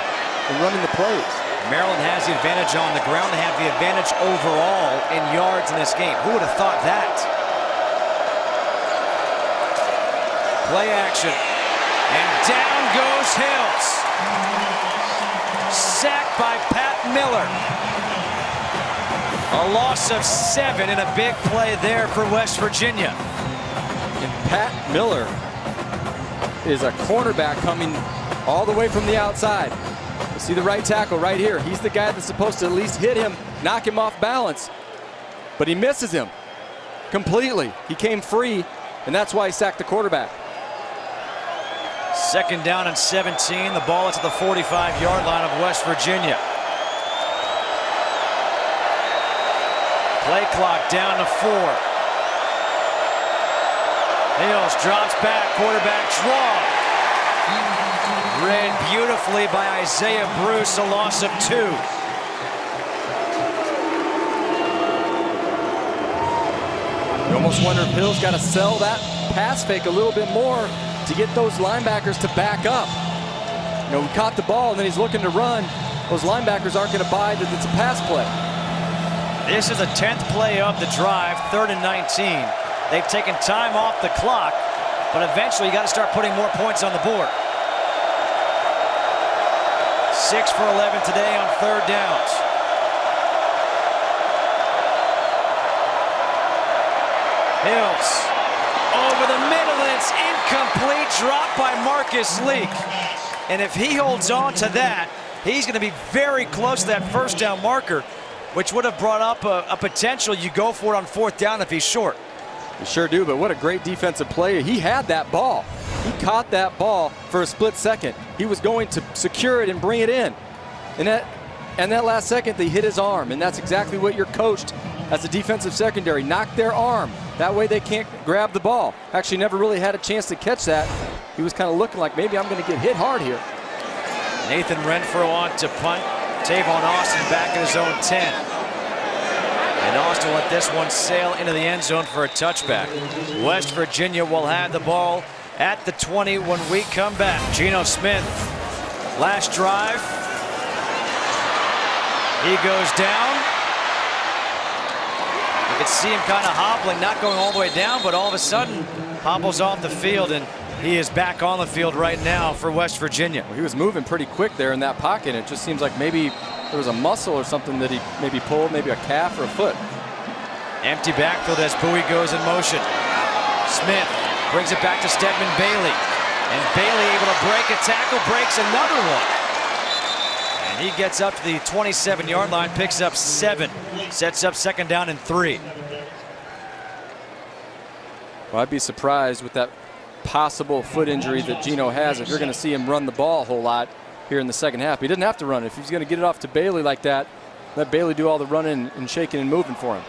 and running the plays. Maryland has the advantage on the ground. They have the advantage overall in yards in this game. Who would have thought that? Play action. And down goes Hills. Sacked by Pat Miller. A loss of 7 and a big play there for West Virginia. And Pat Miller is a cornerback coming all the way from the outside. You see the right tackle right here. He's the guy that's supposed to at least hit him, knock him off balance. But he misses him completely. He came free, and that's why he sacked the quarterback. 2nd down and 17. The ball is at the 45-yard line of West Virginia. Play clock down to 4. Hills drops back, quarterback draw. Read beautifully by Isaiah Bruce, a loss of 2. You almost wonder if Hill's got to sell that pass fake a little bit more to get those linebackers to back up. You know, he caught the ball and then he's looking to run. Those linebackers aren't going to buy that it's a pass play. This is the 10th play of the drive, 3rd and 19. They've taken time off the clock, but eventually you got to start putting more points on the board. 6 for 11 today on 3rd downs. Hills over the middle, and it's incomplete. Dropped by Marcus Leak. And if he holds on to that, he's going to be very close to that 1st down marker, which would have brought up a potential you go for it on 4th down if he's short. You sure do, but what a great defensive play. He had that ball. He caught that ball for a split second. He was going to secure it and bring it in. And that last second, they hit his arm, and that's exactly what you're coached as a defensive secondary. Knock their arm. That way they can't grab the ball. Actually never really had a chance to catch that. He was kind of looking like maybe I'm going to get hit hard here. Nathan Renfro on to punt. Tavon Austin back at his own 10. And Austin let this one sail into the end zone for a touchback. West Virginia will have the ball at the 20 when we come back. Geno Smith, last drive. He goes down. You can see him kind of hobbling, not going all the way down, but all of a sudden hobbles off the field, and he is back on the field right now for West Virginia. Well, he was moving pretty quick there in that pocket. It just seems like maybe there was a muscle or something that he maybe pulled, maybe a calf or a foot. Empty backfield as Bowie goes in motion. Smith brings it back to Stedman Bailey. And Bailey able to break a tackle, breaks another one. And he gets up to the 27-yard line, picks up 7, sets up second down and 3. Well, I'd be surprised with that possible foot injury that Geno has if you're going to see him run the ball a whole lot here in the second half. He doesn't have to run. If he's going to get it off to Bailey like that, let Bailey do all the running and shaking and moving for him.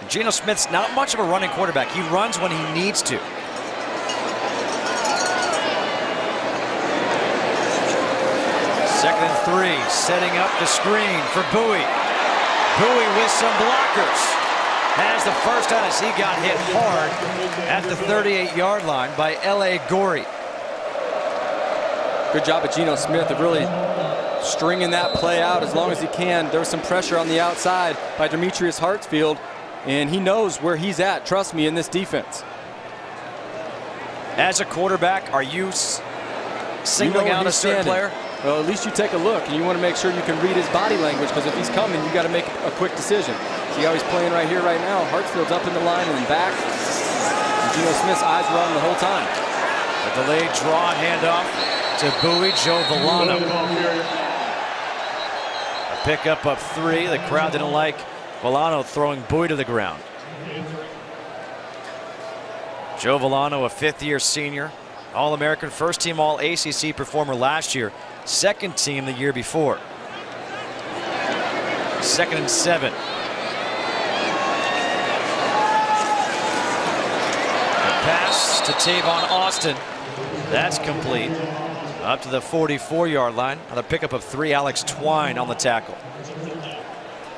Geno Smith's not much of a running quarterback. He runs when he needs to. Second and 3, setting up the screen for Bowie. Bowie with some blockers. Has the first down as he got hit hard at the 38-yard line by L.A. Gorey. Good job of Geno Smith of really stringing that play out as long as he can. There was some pressure on the outside by Demetrius Hartsfield, and he knows where he's at, trust me, in this defense. As a quarterback, are you singling out a certain player? Well, at least you take a look, and you want to make sure you can read his body language, because if he's coming, you got to make a quick decision. See how he's playing right here, right now. Hartsfield's up in the line and then back. And Geno Smith's eyes were on him the whole time. A delayed draw handoff to Bowie. Joe Villano. A pickup of 3. The crowd didn't like Villano throwing Bowie to the ground. Joe Villano, a 5th-year senior, All-American, first-team All-ACC performer last year, second team the year before. Second and 7. Pass to Tavon Austin. That's complete. Up to the 44-yard line. Another pickup of 3. Alex Twine on the tackle.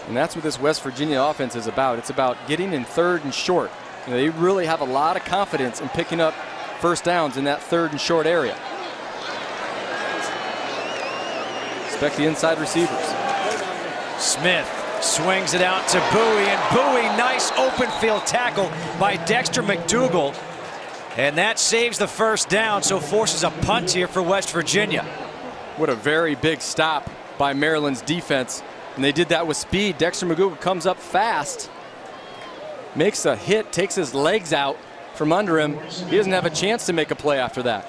And that's what this West Virginia offense is about. It's about getting in third and short. You know, they really have a lot of confidence in picking up first downs in that third and short area. Expect the inside receivers. Smith swings it out to Bowie, and Bowie, nice open field tackle by Dexter McDougal. And that saves the first down, so forces a punt here for West Virginia. What a very big stop by Maryland's defense. And they did that with speed. Dexter McDougal comes up fast, makes a hit, takes his legs out from under him. He doesn't have a chance to make a play after that.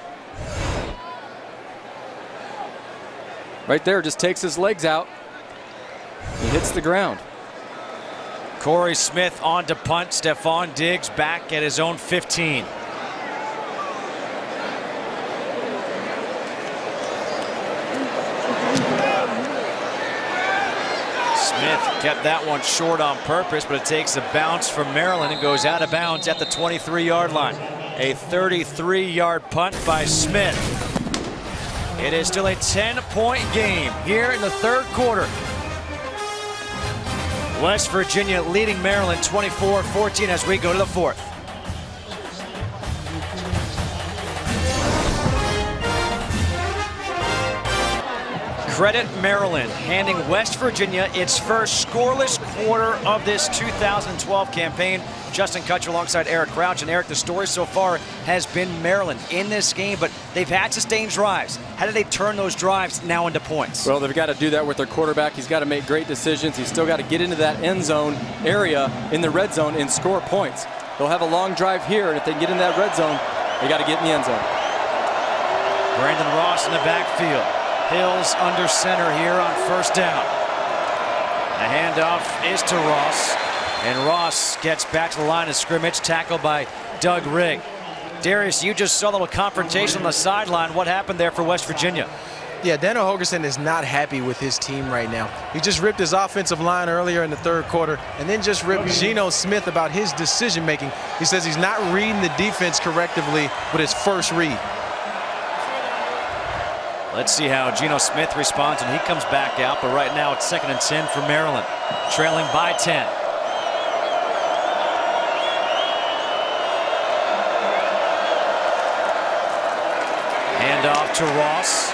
Right there, just takes his legs out. He hits the ground. Corey Smith on to punt. Stephon Diggs back at his own 15. Smith kept that one short on purpose, but it takes a bounce from Maryland and goes out of bounds at the 23-yard line. A 33-yard punt by Smith. It is still a 10-point game here in the third quarter. West Virginia leading Maryland 24-14 as we go to the fourth. Credit Maryland handing West Virginia its first scoreless quarter of this 2012 campaign. Justin Kutcher alongside Eric Crouch. And Eric, the story so far has been Maryland in this game, but they've had sustained drives. How do they turn those drives now into points? Well, they've got to do that with their quarterback. He's got to make great decisions. He's still got to get into that end zone area in the red zone and score points. They'll have a long drive here, and if they get in that red zone, they got to get in the end zone. Brandon Ross in the backfield. Hills under center here on first down. The handoff is to Ross, and Ross gets back to the line of scrimmage, tackled by Doug Rigg. Darius, you just saw a little confrontation on the sideline. What happened there for West Virginia? Yeah, Daniel Holgerson is not happy with his team right now. He just ripped his offensive line earlier in the third quarter and then just ripped Geno Smith about his decision making. He says he's not reading the defense correctly with his first read. Let's see how Geno Smith responds when he comes back out, but right now it's 2nd and 10 for Maryland, trailing by 10. Hand off to Ross.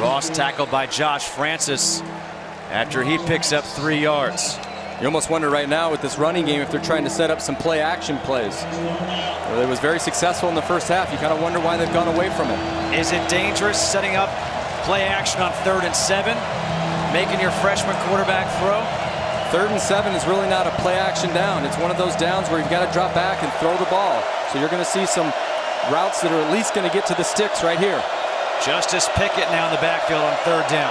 Ross tackled by Josh Francis after he picks up 3 yards. You almost wonder right now with this running game if they're trying to set up some play action plays. Well, it was very successful in the first half. You kind of wonder why they've gone away from it. Is it dangerous setting up play action on 3rd and 7, making your freshman quarterback throw? 3rd and 7 is really not a play action down. It's one of those downs where you've got to drop back and throw the ball. So you're going to see some routes that are at least going to get to the sticks right here. Justice Pickett now in the backfield on 3rd down.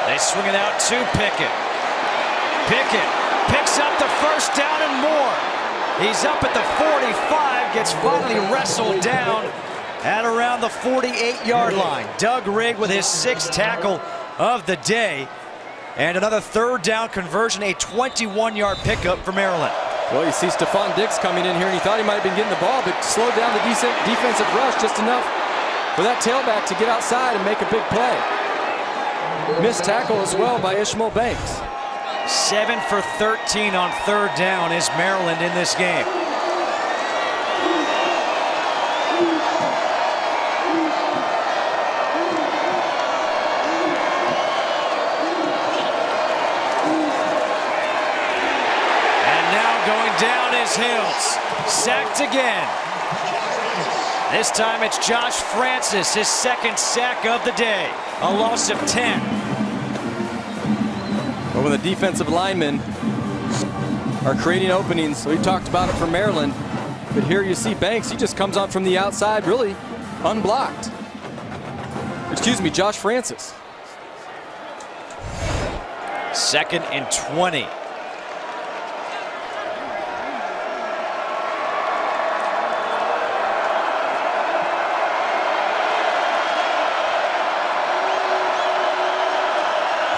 They swing it out to Pickett. Pickett picks up the first down and more. He's up at the 45, gets finally wrestled down at around the 48-yard line. Doug Rigg with his 6th tackle of the day. And another 3rd down conversion, a 21-yard pickup for Maryland. Well, you see Stephon Diggs coming in here, and he thought he might have been getting the ball, but slowed down the defensive rush just enough for that tailback to get outside and make a big play. Missed tackle as well by Ishmael Banks. 7 for 13 on 3rd down is Maryland in this game. Hills sacked again. This time it's Josh Francis, his 2nd sack of the day. A loss of 10. But when the defensive linemen are creating openings, we talked about it for Maryland, but here you see Banks, he just comes on from the outside really unblocked. Excuse me, Josh Francis. 2nd and 20.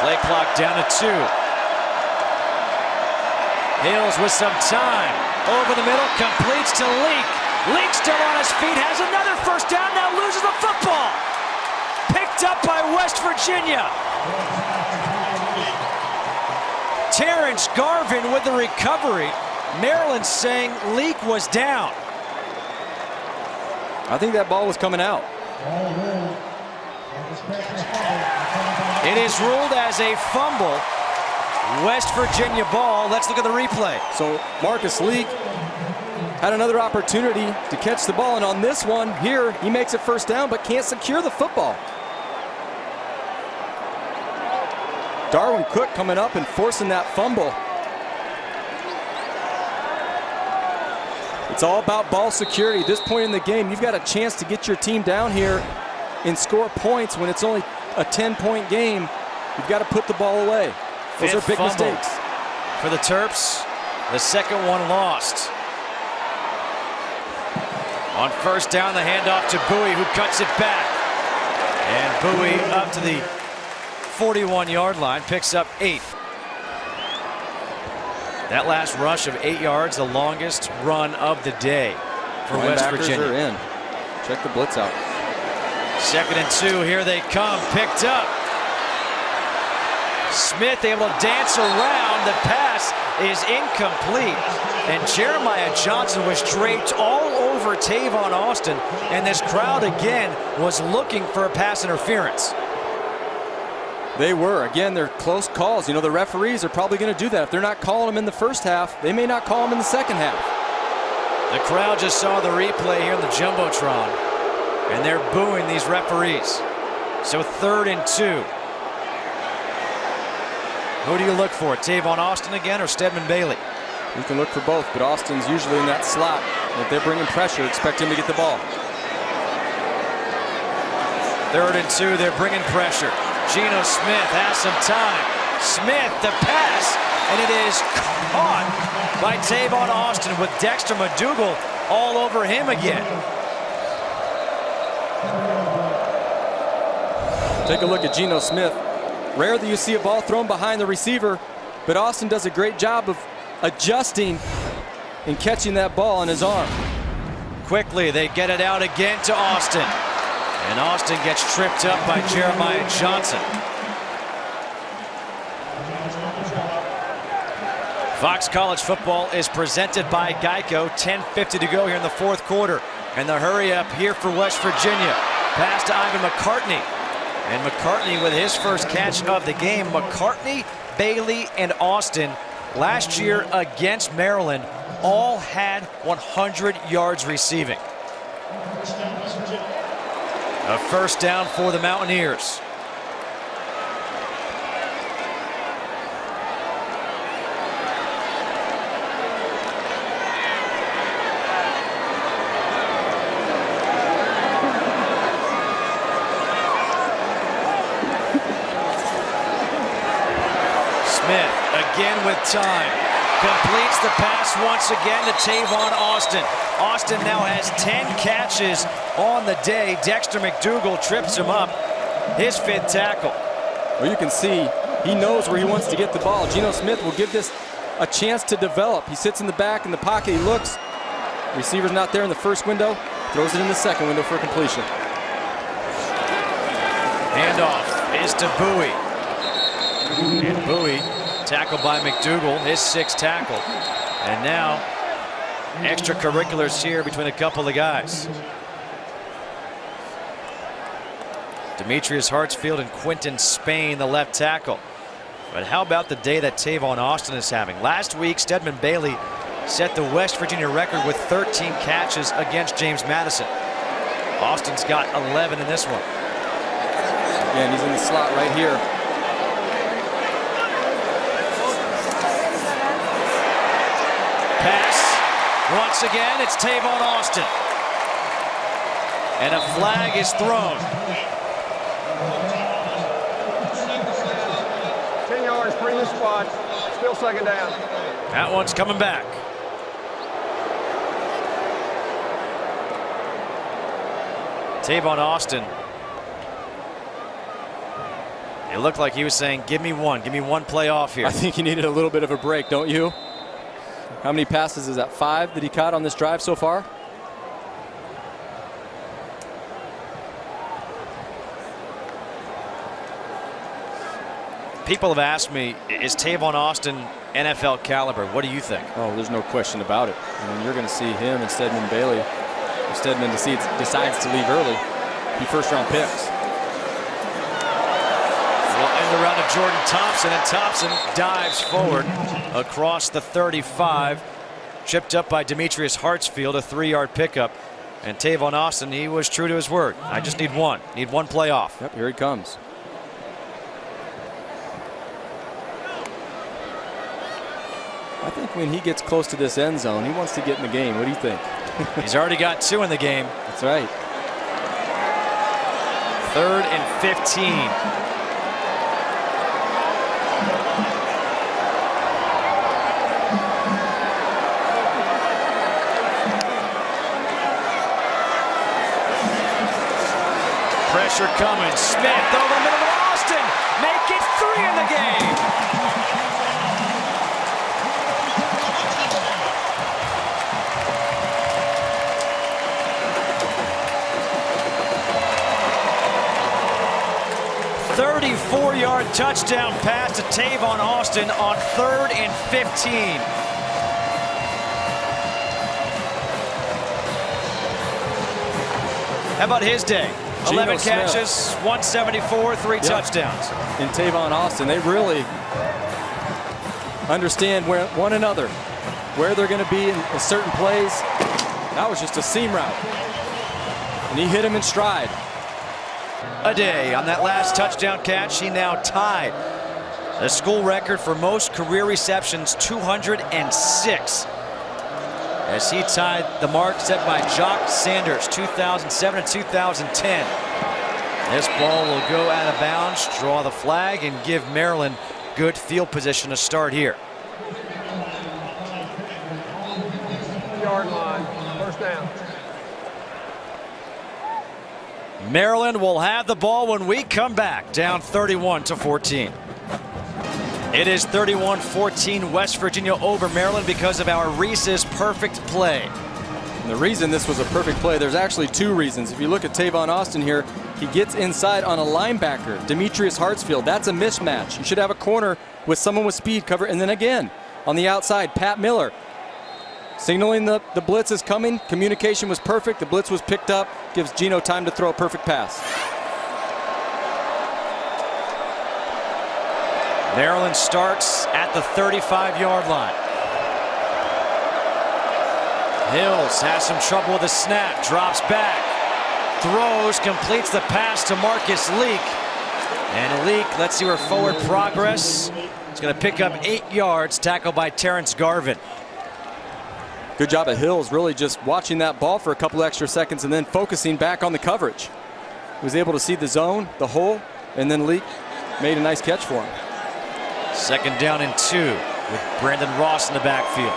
Play clock down to 2. Hills with some time. Over the middle, completes to Leak. Leak still on his feet, has another first down, now loses the football. Picked up by West Virginia. Terrence Garvin with the recovery. Maryland saying Leak was down. I think that ball was coming out. It is ruled as a fumble. West Virginia ball. Let's look at the replay. So Marcus Leak had another opportunity to catch the ball, and on this one here, he makes it first down but can't secure the football. Darwin Cook coming up and forcing that fumble. It's all about ball security. At this point in the game, you've got a chance to get your team down here and score points when it's only a 10-point game. You've got to put the ball away. Those are big mistakes. For the Terps, the 2nd one lost. On 1st down, the handoff to Bowie, who cuts it back. And Bowie up to the 41-yard line, picks up 8. That last rush of 8 yards, the longest run of the day for West Virginia. Are in. Check the blitz out. 2nd and 2, here they come, picked up. Smith able to dance around, the pass is incomplete. And Jeremiah Johnson was draped all over Tavon Austin, and this crowd again was looking for a pass interference. They were. Again, they're close calls. You know, the referees are probably going to do that. If they're not calling them in the first half, they may not call them in the second half. The crowd just saw the replay here on the Jumbotron, and they're booing these referees. So 3rd and 2. Who do you look for? Tavon Austin again or Stedman Bailey? You can look for both, but Austin's usually in that slot. If they're bringing pressure, expect him to get the ball. 3rd and 2, they're bringing pressure. Geno Smith has some time. Smith, the pass, and it is caught by Tavon Austin with Dexter McDougal all over him again. Take a look at Geno Smith. Rare that you see a ball thrown behind the receiver, but Austin does a great job of adjusting and catching that ball on his arm. Quickly, they get it out again to Austin. And Austin gets tripped up by Jeremiah Johnson. Fox College Football is presented by Geico. 10:50 to go here in the fourth quarter. And the hurry up here for West Virginia. Pass to Ivan McCartney. And McCartney with his first catch of the game. McCartney, Bailey, and Austin last year against Maryland all had 100 yards receiving. A first down for the Mountaineers. Smith again with time. Completes the pass once again to Tavon Austin. Austin now has 10 catches on the day. Dexter McDougal trips him up. His fifth tackle. Well, you can see he knows where he wants to get the ball. Geno Smith will give this a chance to develop. He sits in the back in the pocket. He looks. Receiver's not there in the first window. Throws it in the second window for completion. Handoff is to Bowie. And Bowie tackled by McDougal, his sixth tackle. And now extracurriculars here between a couple of guys. Demetrius Hartsfield and Quinton Spain, the left tackle. But how about the day that Tavon Austin is having? Last week, Stedman Bailey set the West Virginia record with 13 catches against James Madison. Austin's got 11 in this one. Again, he's in the slot right here. Pass. Once again, it's Tavon Austin. And a flag is thrown. 10 yards, previous spot, still second down. That one's coming back. Tavon Austin. It looked like he was saying, give me one play off here. I think he needed a little bit of a break, don't you? How many passes is that? 5 that he caught on this drive so far? People have asked me, is Tavon Austin NFL caliber? What do you think? Oh, there's no question about it. I mean, you're going to see him and Stedman Bailey. If Stedman decides to leave early, be first-round picks. We'll end the round of Jordan Thompson, and Thompson dives forward across the 35. Chipped up by Demetrius Hartsfield, a 3-yard pickup. And Tavon Austin, he was true to his word. I just need one play off. Yep, here he comes. I think when he gets close to this end zone, he wants to get in the game. What do you think? He's already got 2 in the game. That's right. 3rd and 15. Pressure coming. Smith over the middle of Austin. Make it 3 in the game. A 34-yard touchdown pass to Tavon Austin on 3rd and 15. How about his day? 11 catches, 174, 3 touchdowns. And Tavon Austin, they really understand one another, where they're going to be in certain plays. That was just a seam route. And he hit him in stride. A day on that last touchdown catch, he now tied the school record for most career receptions, 206. As he tied the mark set by Jock Sanders, 2007 and 2010. This ball will go out of bounds, draw the flag, and give Maryland good field position to start here. down. Maryland will have the ball when we come back, down 31-14. It is 31-14 West Virginia over Maryland because of our Reese's perfect play. And the reason this was a perfect play, there's actually two reasons. If you look at Tavon Austin here, he gets inside on a linebacker, Demetrius Hartsfield. That's a mismatch. You should have a corner with someone with speed cover. And then again, on the outside, Pat Miller signaling the blitz is coming. Communication was perfect. The blitz was picked up. Gives Gino time to throw a perfect pass. Maryland starts at the 35-yard line. Hills has some trouble with the snap, drops back, throws, completes the pass to Marcus Leak. And Leak, let's see her forward progress. He's going to pick up 8 yards, tackled by Terrence Garvin. Good job of Hills, really just watching that ball for a couple extra seconds and then focusing back on the coverage. He was able to see the zone, the hole, and then Leak made a nice catch for him. 2nd down and 2 with Brandon Ross in the backfield.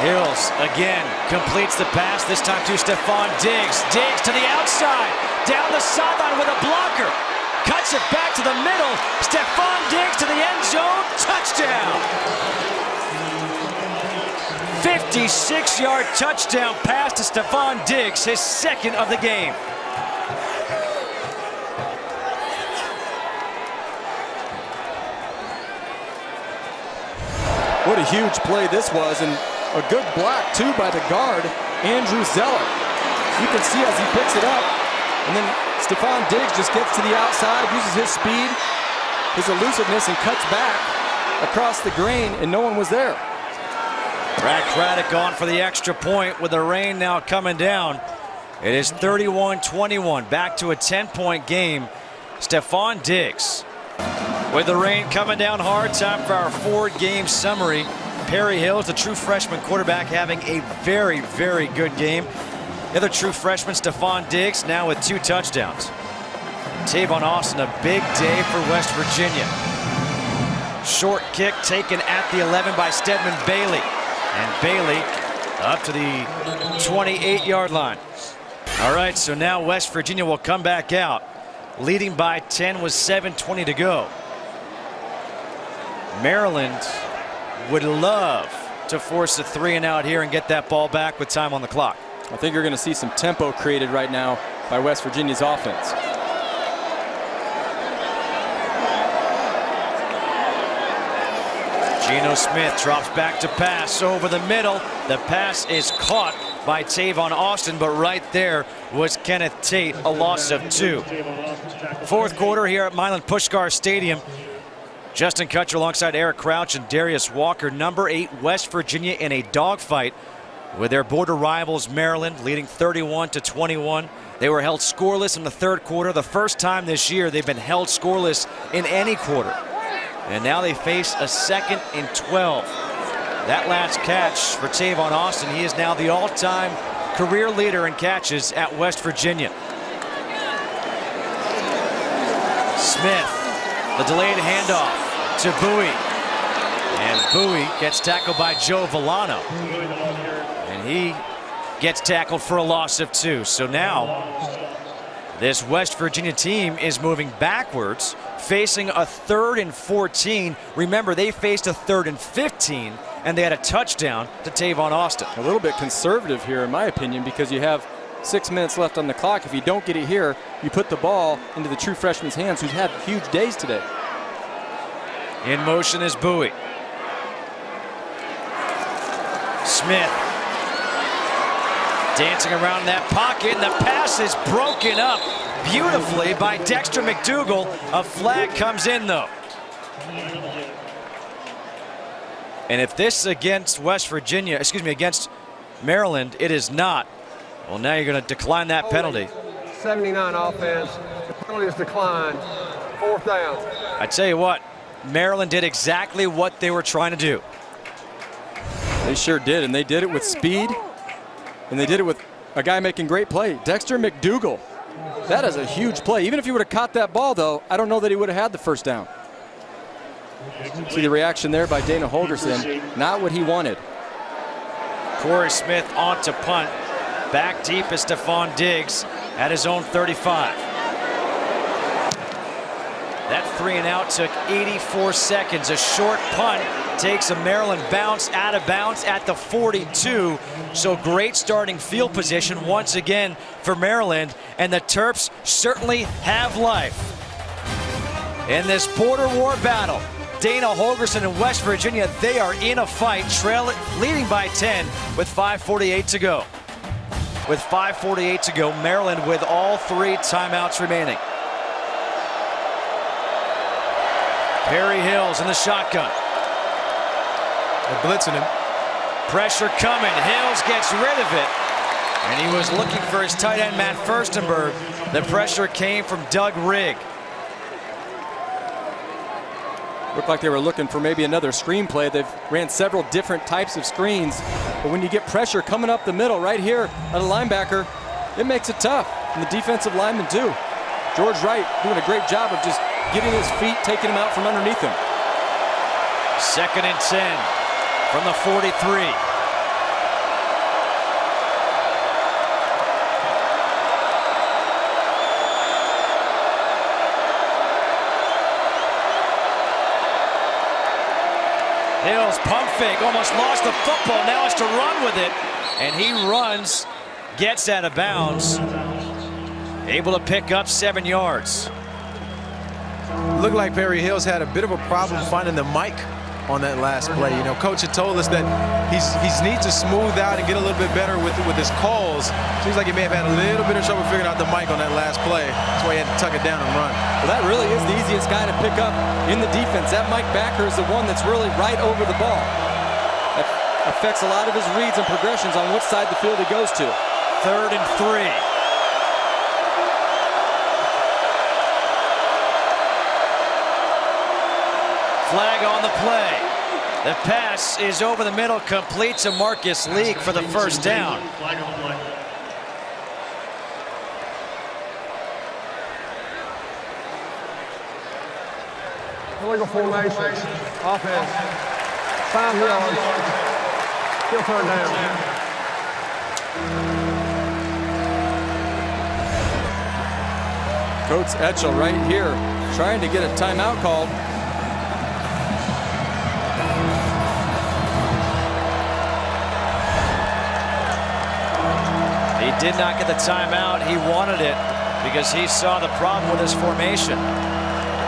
Hills again completes the pass, this time to Stephon Diggs. Diggs to the outside, down the sideline with a blocker. Cuts it back to the middle. Stephon Diggs to the end zone. Touchdown. 56-yard touchdown pass to Stephon Diggs, his 2nd of the game. What a huge play this was, and a good block too by the guard, Andrew Zeller. You can see as he picks it up, and then Stephon Diggs just gets to the outside, uses his speed, his elusiveness, and cuts back across the grain, and no one was there. Brad Craddock on for the extra point with the rain now coming down. It is 31-21, back to a 10-point game. Stephon Diggs with the rain coming down hard. Time for our forward-game summary. Perry Hills, the true freshman quarterback, having a very, very good game. The other true freshman, Stephon Diggs, now with 2 touchdowns. Tavon Austin, a big day for West Virginia. Short kick taken at the 11 by Stedman Bailey. And Bailey up to the 28-yard line. All right, so now West Virginia will come back out. Leading by 10 with 7:20 to go. Maryland would love to force a 3-and-out here and get that ball back with time on the clock. I think you're going to see some tempo created right now by West Virginia's offense. Geno Smith drops back to pass over the middle. The pass is caught by Tavon Austin, but right there was Kenneth Tate, a loss of 2. 4th quarter here at Milan Puskar Stadium. Justin Kutcher alongside Eric Crouch and Darius Walker. Number 8 West Virginia in a dogfight with their border rivals Maryland, leading 31-21. They were held scoreless in the 3rd quarter. The first time this year they've been held scoreless in any quarter. And now they face a 2nd and 12. That last catch for Tavon Austin. He is now the all-time career leader in catches at West Virginia. Smith, the delayed handoff to Bowie. And Bowie gets tackled by Joe Villano. And he gets tackled for a loss of 2. So now this West Virginia team is moving backwards, facing a 3rd and 14. Remember, they faced a 3rd and 15, and they had a touchdown to Tavon Austin. A little bit conservative here, in my opinion, because you have 6 minutes left on the clock. If you don't get it here, you put the ball into the true freshman's hands, who's had huge days today. In motion is Bowie. Smith dancing around that pocket, and the pass is broken up beautifully by Dexter McDougal. A flag comes in, though. And if this against West Virginia, against Maryland, it is not. Well, now you're going to decline that penalty. 79 offense. The penalty is declined. 4th down. I tell you what, Maryland did exactly what they were trying to do. They sure did, and they did it with speed, and they did it with a guy making great play. Dexter McDougal That is a huge play. Even if he would have caught that ball, though, I don't know that he would have had the first down. See the reaction there by Dana Holgerson. Not what he wanted. Corey Smith on to punt. Back deep is Stephon Diggs at his own 35. That 3 and out took 84 seconds. A short punt takes a Maryland bounce out of bounds at the 42. So great starting field position once again for Maryland. And the Terps certainly have life. In this border war battle, Dana Holgerson and West Virginia, they are in a fight, leading by 10 with 5:48 to go. With 5:48 to go, Maryland with all 3 timeouts remaining. Perry Hills in the shotgun. They're blitzing him. Pressure coming. Hills gets rid of it. And he was looking for his tight end, Matt Furstenberg. The pressure came from Doug Rigg. Looked like they were looking for maybe another screen play. They've ran several different types of screens. But when you get pressure coming up the middle right here at a linebacker, it makes it tough. And the defensive lineman too. George Wright doing a great job of just getting his feet, taking him out from underneath him. 2nd and 10 from the 43. Hills pump fake, almost lost the football, now has to run with it. And he runs, gets out of bounds, able to pick up 7 yards. Looked like Perry Hills had a bit of a problem finding the mic on that last play. You know, coach had told us that he needs to smooth out and get a little bit better with his calls. Seems like he may have had a little bit of trouble figuring out the mic on that last play. That's why he had to tuck it down and run. Well, that really is the easiest guy to pick up in the defense. That Mike Backer is the one that's really right over the ball. That affects a lot of his reads and progressions on which side of the field he goes to. 3rd and 3. Flag on the play. The pass is over the middle, complete to Marcus Leak for the first down. Flag on the play. Illegal formation. Offense. 5 yards. Still 3rd down. Coach Etchell right here trying to get a timeout called. He did not get the timeout. He wanted it because he saw the problem with his formation.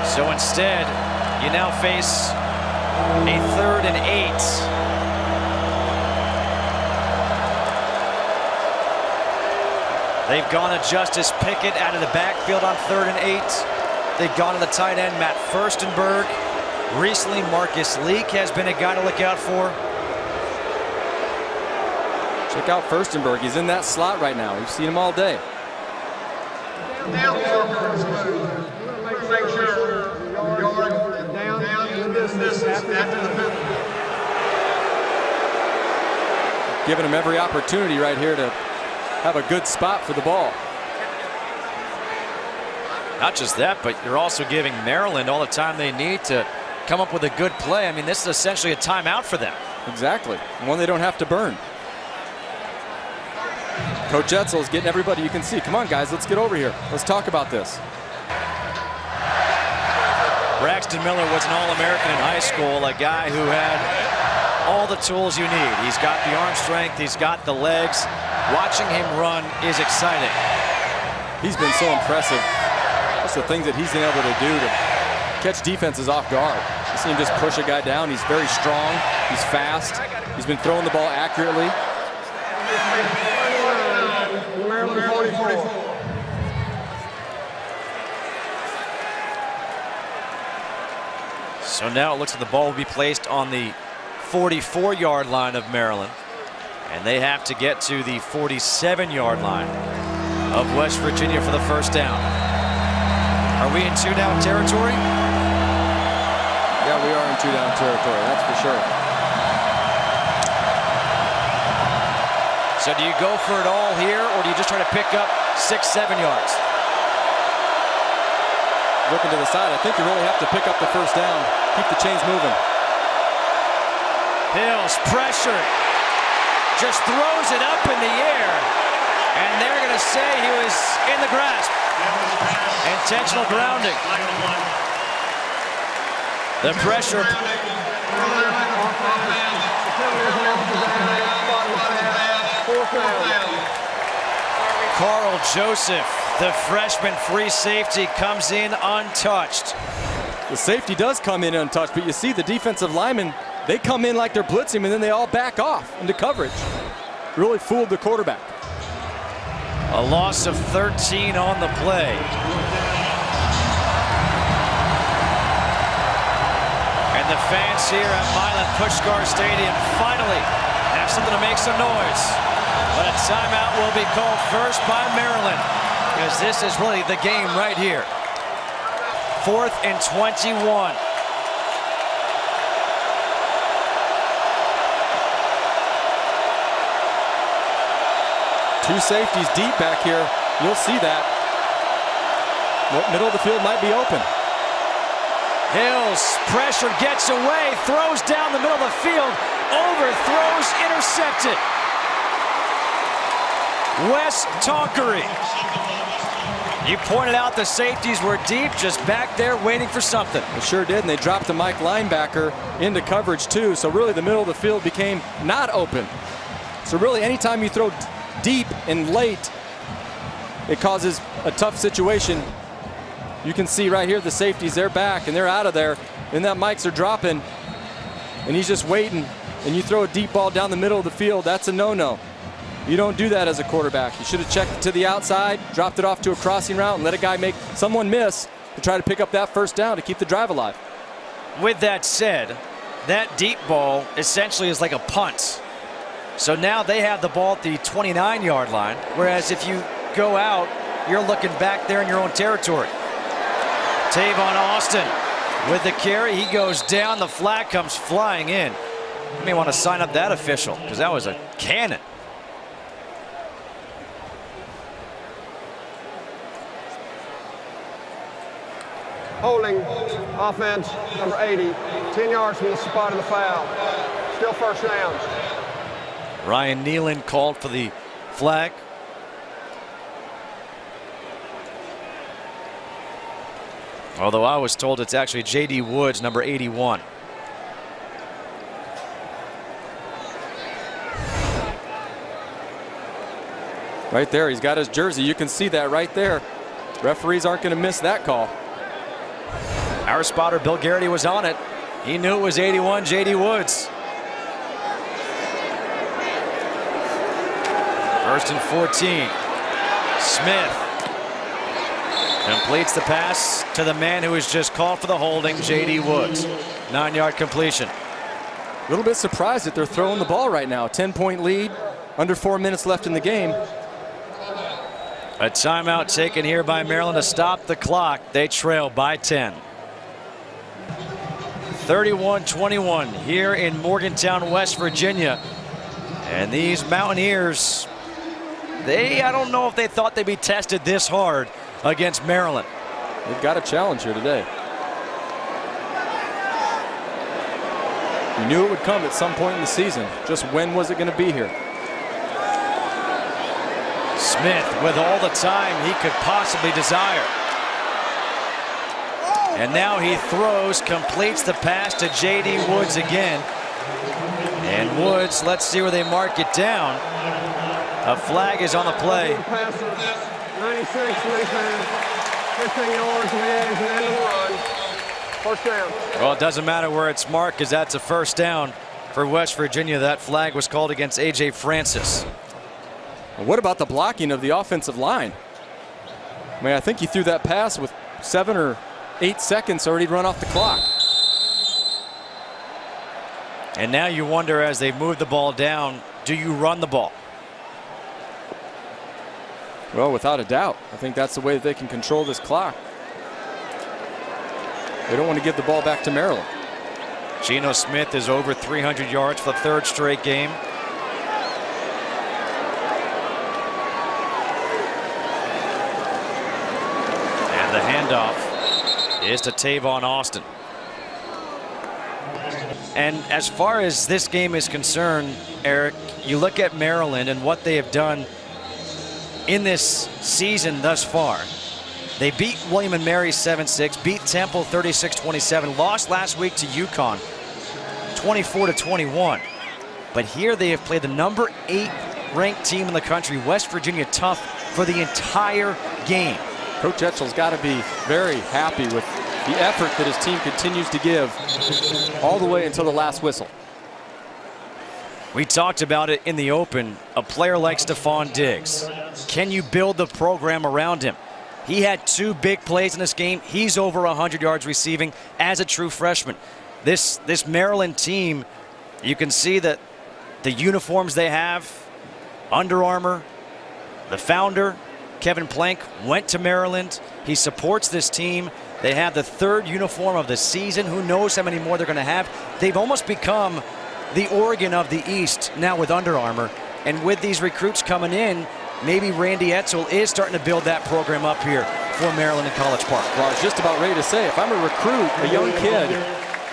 So instead, you now face a 3rd and 8. They've gone to Justice Pickett out of the backfield on 3rd and 8. They've gone to the tight end, Matt Furstenberg. Recently, Marcus Leak has been a guy to look out for. Check out Furstenberg. He's in that slot right now. We've seen him all day. Giving him every opportunity right here to have a good spot for the ball. Not just that, but you're also giving Maryland all the time they need to come up with a good play. I mean, this is essentially a timeout for them. Exactly. One they don't have to burn. Coach Etzel is getting everybody you can see. Come on, guys, let's get over here. Let's talk about this. Braxton Miller was an All-American in high school, a guy who had all the tools you need. He's got the arm strength, he's got the legs. Watching him run is exciting. He's been so impressive. Just the things that he's been able to do to catch defenses off guard. You see him just push a guy down. He's very strong. He's fast. He's been throwing the ball accurately. Maryland 44. So now it looks like the ball will be placed on the 44-yard line of Maryland. And they have to get to the 47-yard line of West Virginia for the first down. Are we in 2-down territory? Yeah, we are in 2-down territory, that's for sure. So do you go for it all here, or do you just try to pick up 6-7 yards? looking to the side. I think you really have to pick up the first down, keep the chains moving. Hills pressure, just throws it up in the air, and they're going to say he was in the grasp. Intentional grounding. The pressure. Carl Joseph, the freshman free safety, comes in untouched. The safety does come in untouched, but you see the defensive linemen, they come in like they're blitzing, and then they all back off into coverage. Really fooled the quarterback. A loss of 13 on the play. And the fans here at Milan Puskar Stadium finally have something to make some noise. But a timeout will be called first by Maryland, because this is really the game right here. 4th and 21. Two safeties deep back here. You'll see that. Middle of the field might be open. Hills, pressure, gets away, throws down the middle of the field, overthrows, intercepted. Wes Tonkery. You pointed out the safeties were deep, just back there waiting for something. They sure did, and they dropped the Mike linebacker into coverage too, so really the middle of the field became not open. So really anytime you throw deep and late, it causes a tough situation. You can see right here the safeties, they're back and they're out of there, and that Mikes are dropping and he's just waiting, and you throw a deep ball down the middle of the field, that's a no-no. You don't do that as a quarterback. You should have checked it to the outside, dropped it off to a crossing route, and let a guy make someone miss to try to pick up that first down to keep the drive alive. With that said, that deep ball essentially is like a punt. So now they have the ball at the 29-yard line, whereas if you go out, you're looking back there in your own territory. Tavon Austin with the carry. He goes down. The flag comes flying in. You may want to sign up that official, because that was a cannon. Holding offense, number 80, 10 yards from the spot of the foul. Still first down. Ryan Nealon called for the flag. Although I was told it's actually J.D. Woods, number 81. Right there, he's got his jersey. You can see that right there. Referees aren't going to miss that call. Our spotter, Bill Garrity, was on it. He knew it was 81, J.D. Woods. 1st and 14. Smith completes the pass to the man who was just called for the holding, J.D. Woods. 9-yard completion. A little bit surprised that they're throwing the ball right now. 10-point lead, under 4 minutes left in the game. A timeout taken here by Maryland to stop the clock. They trail by 10. 31-21 here in Morgantown, West Virginia. And these Mountaineers, I don't know if they thought they'd be tested this hard against Maryland. They've got a challenge here today. You knew it would come at some point in the season. Just when was it going to be here? Smith with all the time he could possibly desire. And now he throws, completes the pass to J.D. Woods again. And Woods, let's see where they mark it down. A flag is on the play. 96, 15 yards to the edge and end of the run. First down. Well, it doesn't matter where it's marked, because that's a first down for West Virginia. That flag was called against A.J. Francis. What about the blocking of the offensive line? I mean, I think he threw that pass with 7 or 8 seconds already run off the clock. And now you wonder, as they move the ball down, do you run the ball? Well, without a doubt. I think that's the way that they can control this clock. They don't want to give the ball back to Maryland. Geno Smith is over 300 yards for the 3rd straight game. And the handoff is to Tavon Austin. And as far as this game is concerned, Eric, you look at Maryland and what they have done in this season thus far. They beat William & Mary 7-6, beat Temple 36-27, lost last week to UConn 24-21. But here they have played the number 8 ranked team in the country, West Virginia, tough for the entire game. Coach Etchel's got to be very happy with the effort that his team continues to give all the way until the last whistle. We talked about it in the open. A player like Stephon Diggs, can you build the program around him? He had 2 big plays in this game. He's over 100 yards receiving as a true freshman. This Maryland team, you can see that the uniforms they have, Under Armour, the founder, Kevin Plank, went to Maryland. He supports this team. They have the 3rd uniform of the season. Who knows how many more they're going to have. They've almost become the Oregon of the East now with Under Armour. And with these recruits coming in, maybe Randy Etzel is starting to build that program up here for Maryland and College Park. Well, I was just about ready to say, if I'm a recruit, a young kid,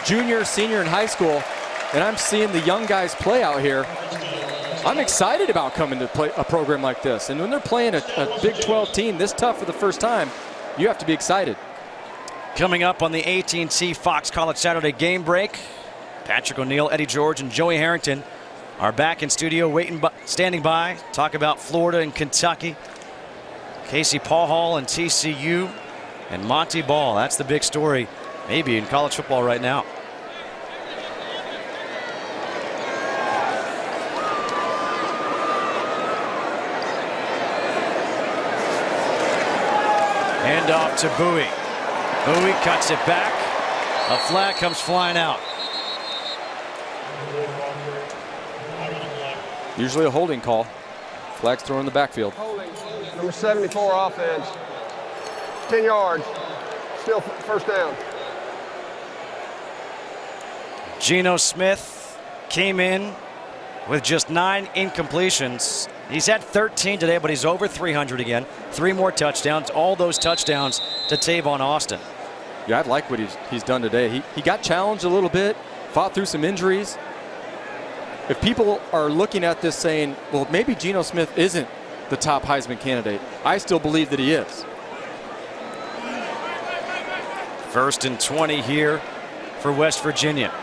junior, senior in high school, and I'm seeing the young guys play out here, I'm excited about coming to play a program like this. And when they're playing a Big 12 team this tough for the first time, you have to be excited. Coming up on the AT&T Fox College Saturday game break, Patrick O'Neill, Eddie George, and Joey Harrington are back in studio, standing by, talk about Florida and Kentucky. Casey Paul and TCU, and Monty Ball. That's the big story, maybe in college football right now. Hand off to Bowie. Bowie cuts it back. A flag comes flying out. Usually a holding call. Flag's thrown in the backfield. Holding. Number 74 offense. 10 yards. Still first down. Geno Smith came in with just 9 incompletions. He's had 13 today, but he's over 300 again. 3 more touchdowns. All those touchdowns to Tavon Austin. Yeah, I like what he's done today. He got challenged a little bit, fought through some injuries. If people are looking at this saying, well, maybe Geno Smith isn't the top Heisman candidate, I still believe that he is. 1st and 20 here for West Virginia.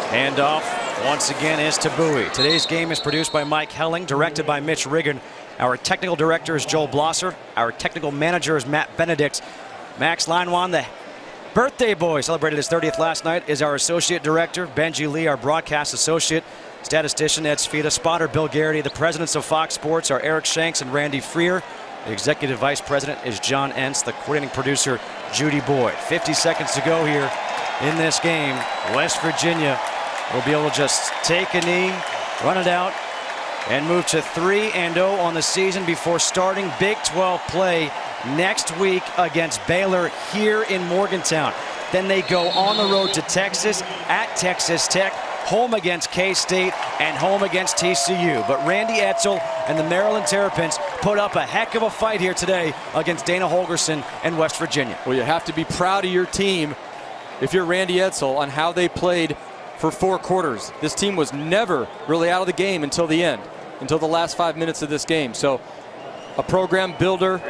Handoff once again is to Bowie. Today's game is produced by Mike Helling, directed by Mitch Riggin. Our technical director is Joel Blosser. Our technical manager is Matt Benedict. Max Linewan, the birthday boy, celebrated his 30th last night, is our associate director. Benji Lee, our broadcast associate. Statistician Ed Sfida. Spotter Bill Garrity. The presidents of Fox Sports are Eric Shanks and Randy Freer. The executive vice president is John Entz. The coordinating producer, Judy Boyd. 50 seconds to go here in this game. West Virginia will be able to just take a knee, run it out, and move to 3-0 on the season before starting Big 12 play next week against Baylor here in Morgantown. Then they go on the road to Texas, at Texas Tech, home against K-State, and home against TCU. But Randy Etzel and the Maryland Terrapins put up a heck of a fight here today against Dana Holgorsen and West Virginia. Well, you have to be proud of your team if you're Randy Etzel on how they played for 4 quarters. This team was never really out of the game until the end, until the last 5 minutes of this game. So a program builder,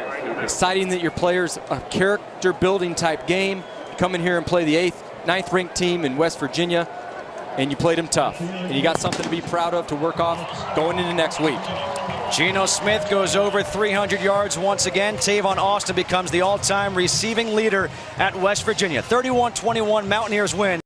exciting that your players, a character building type game. You come in here and play the 9th ranked team in West Virginia, and you played them tough. And you got something to be proud of to work off going into next week. Geno Smith goes over 300 yards once again. Tavon Austin becomes the all-time receiving leader at West Virginia. 31-21 Mountaineers win.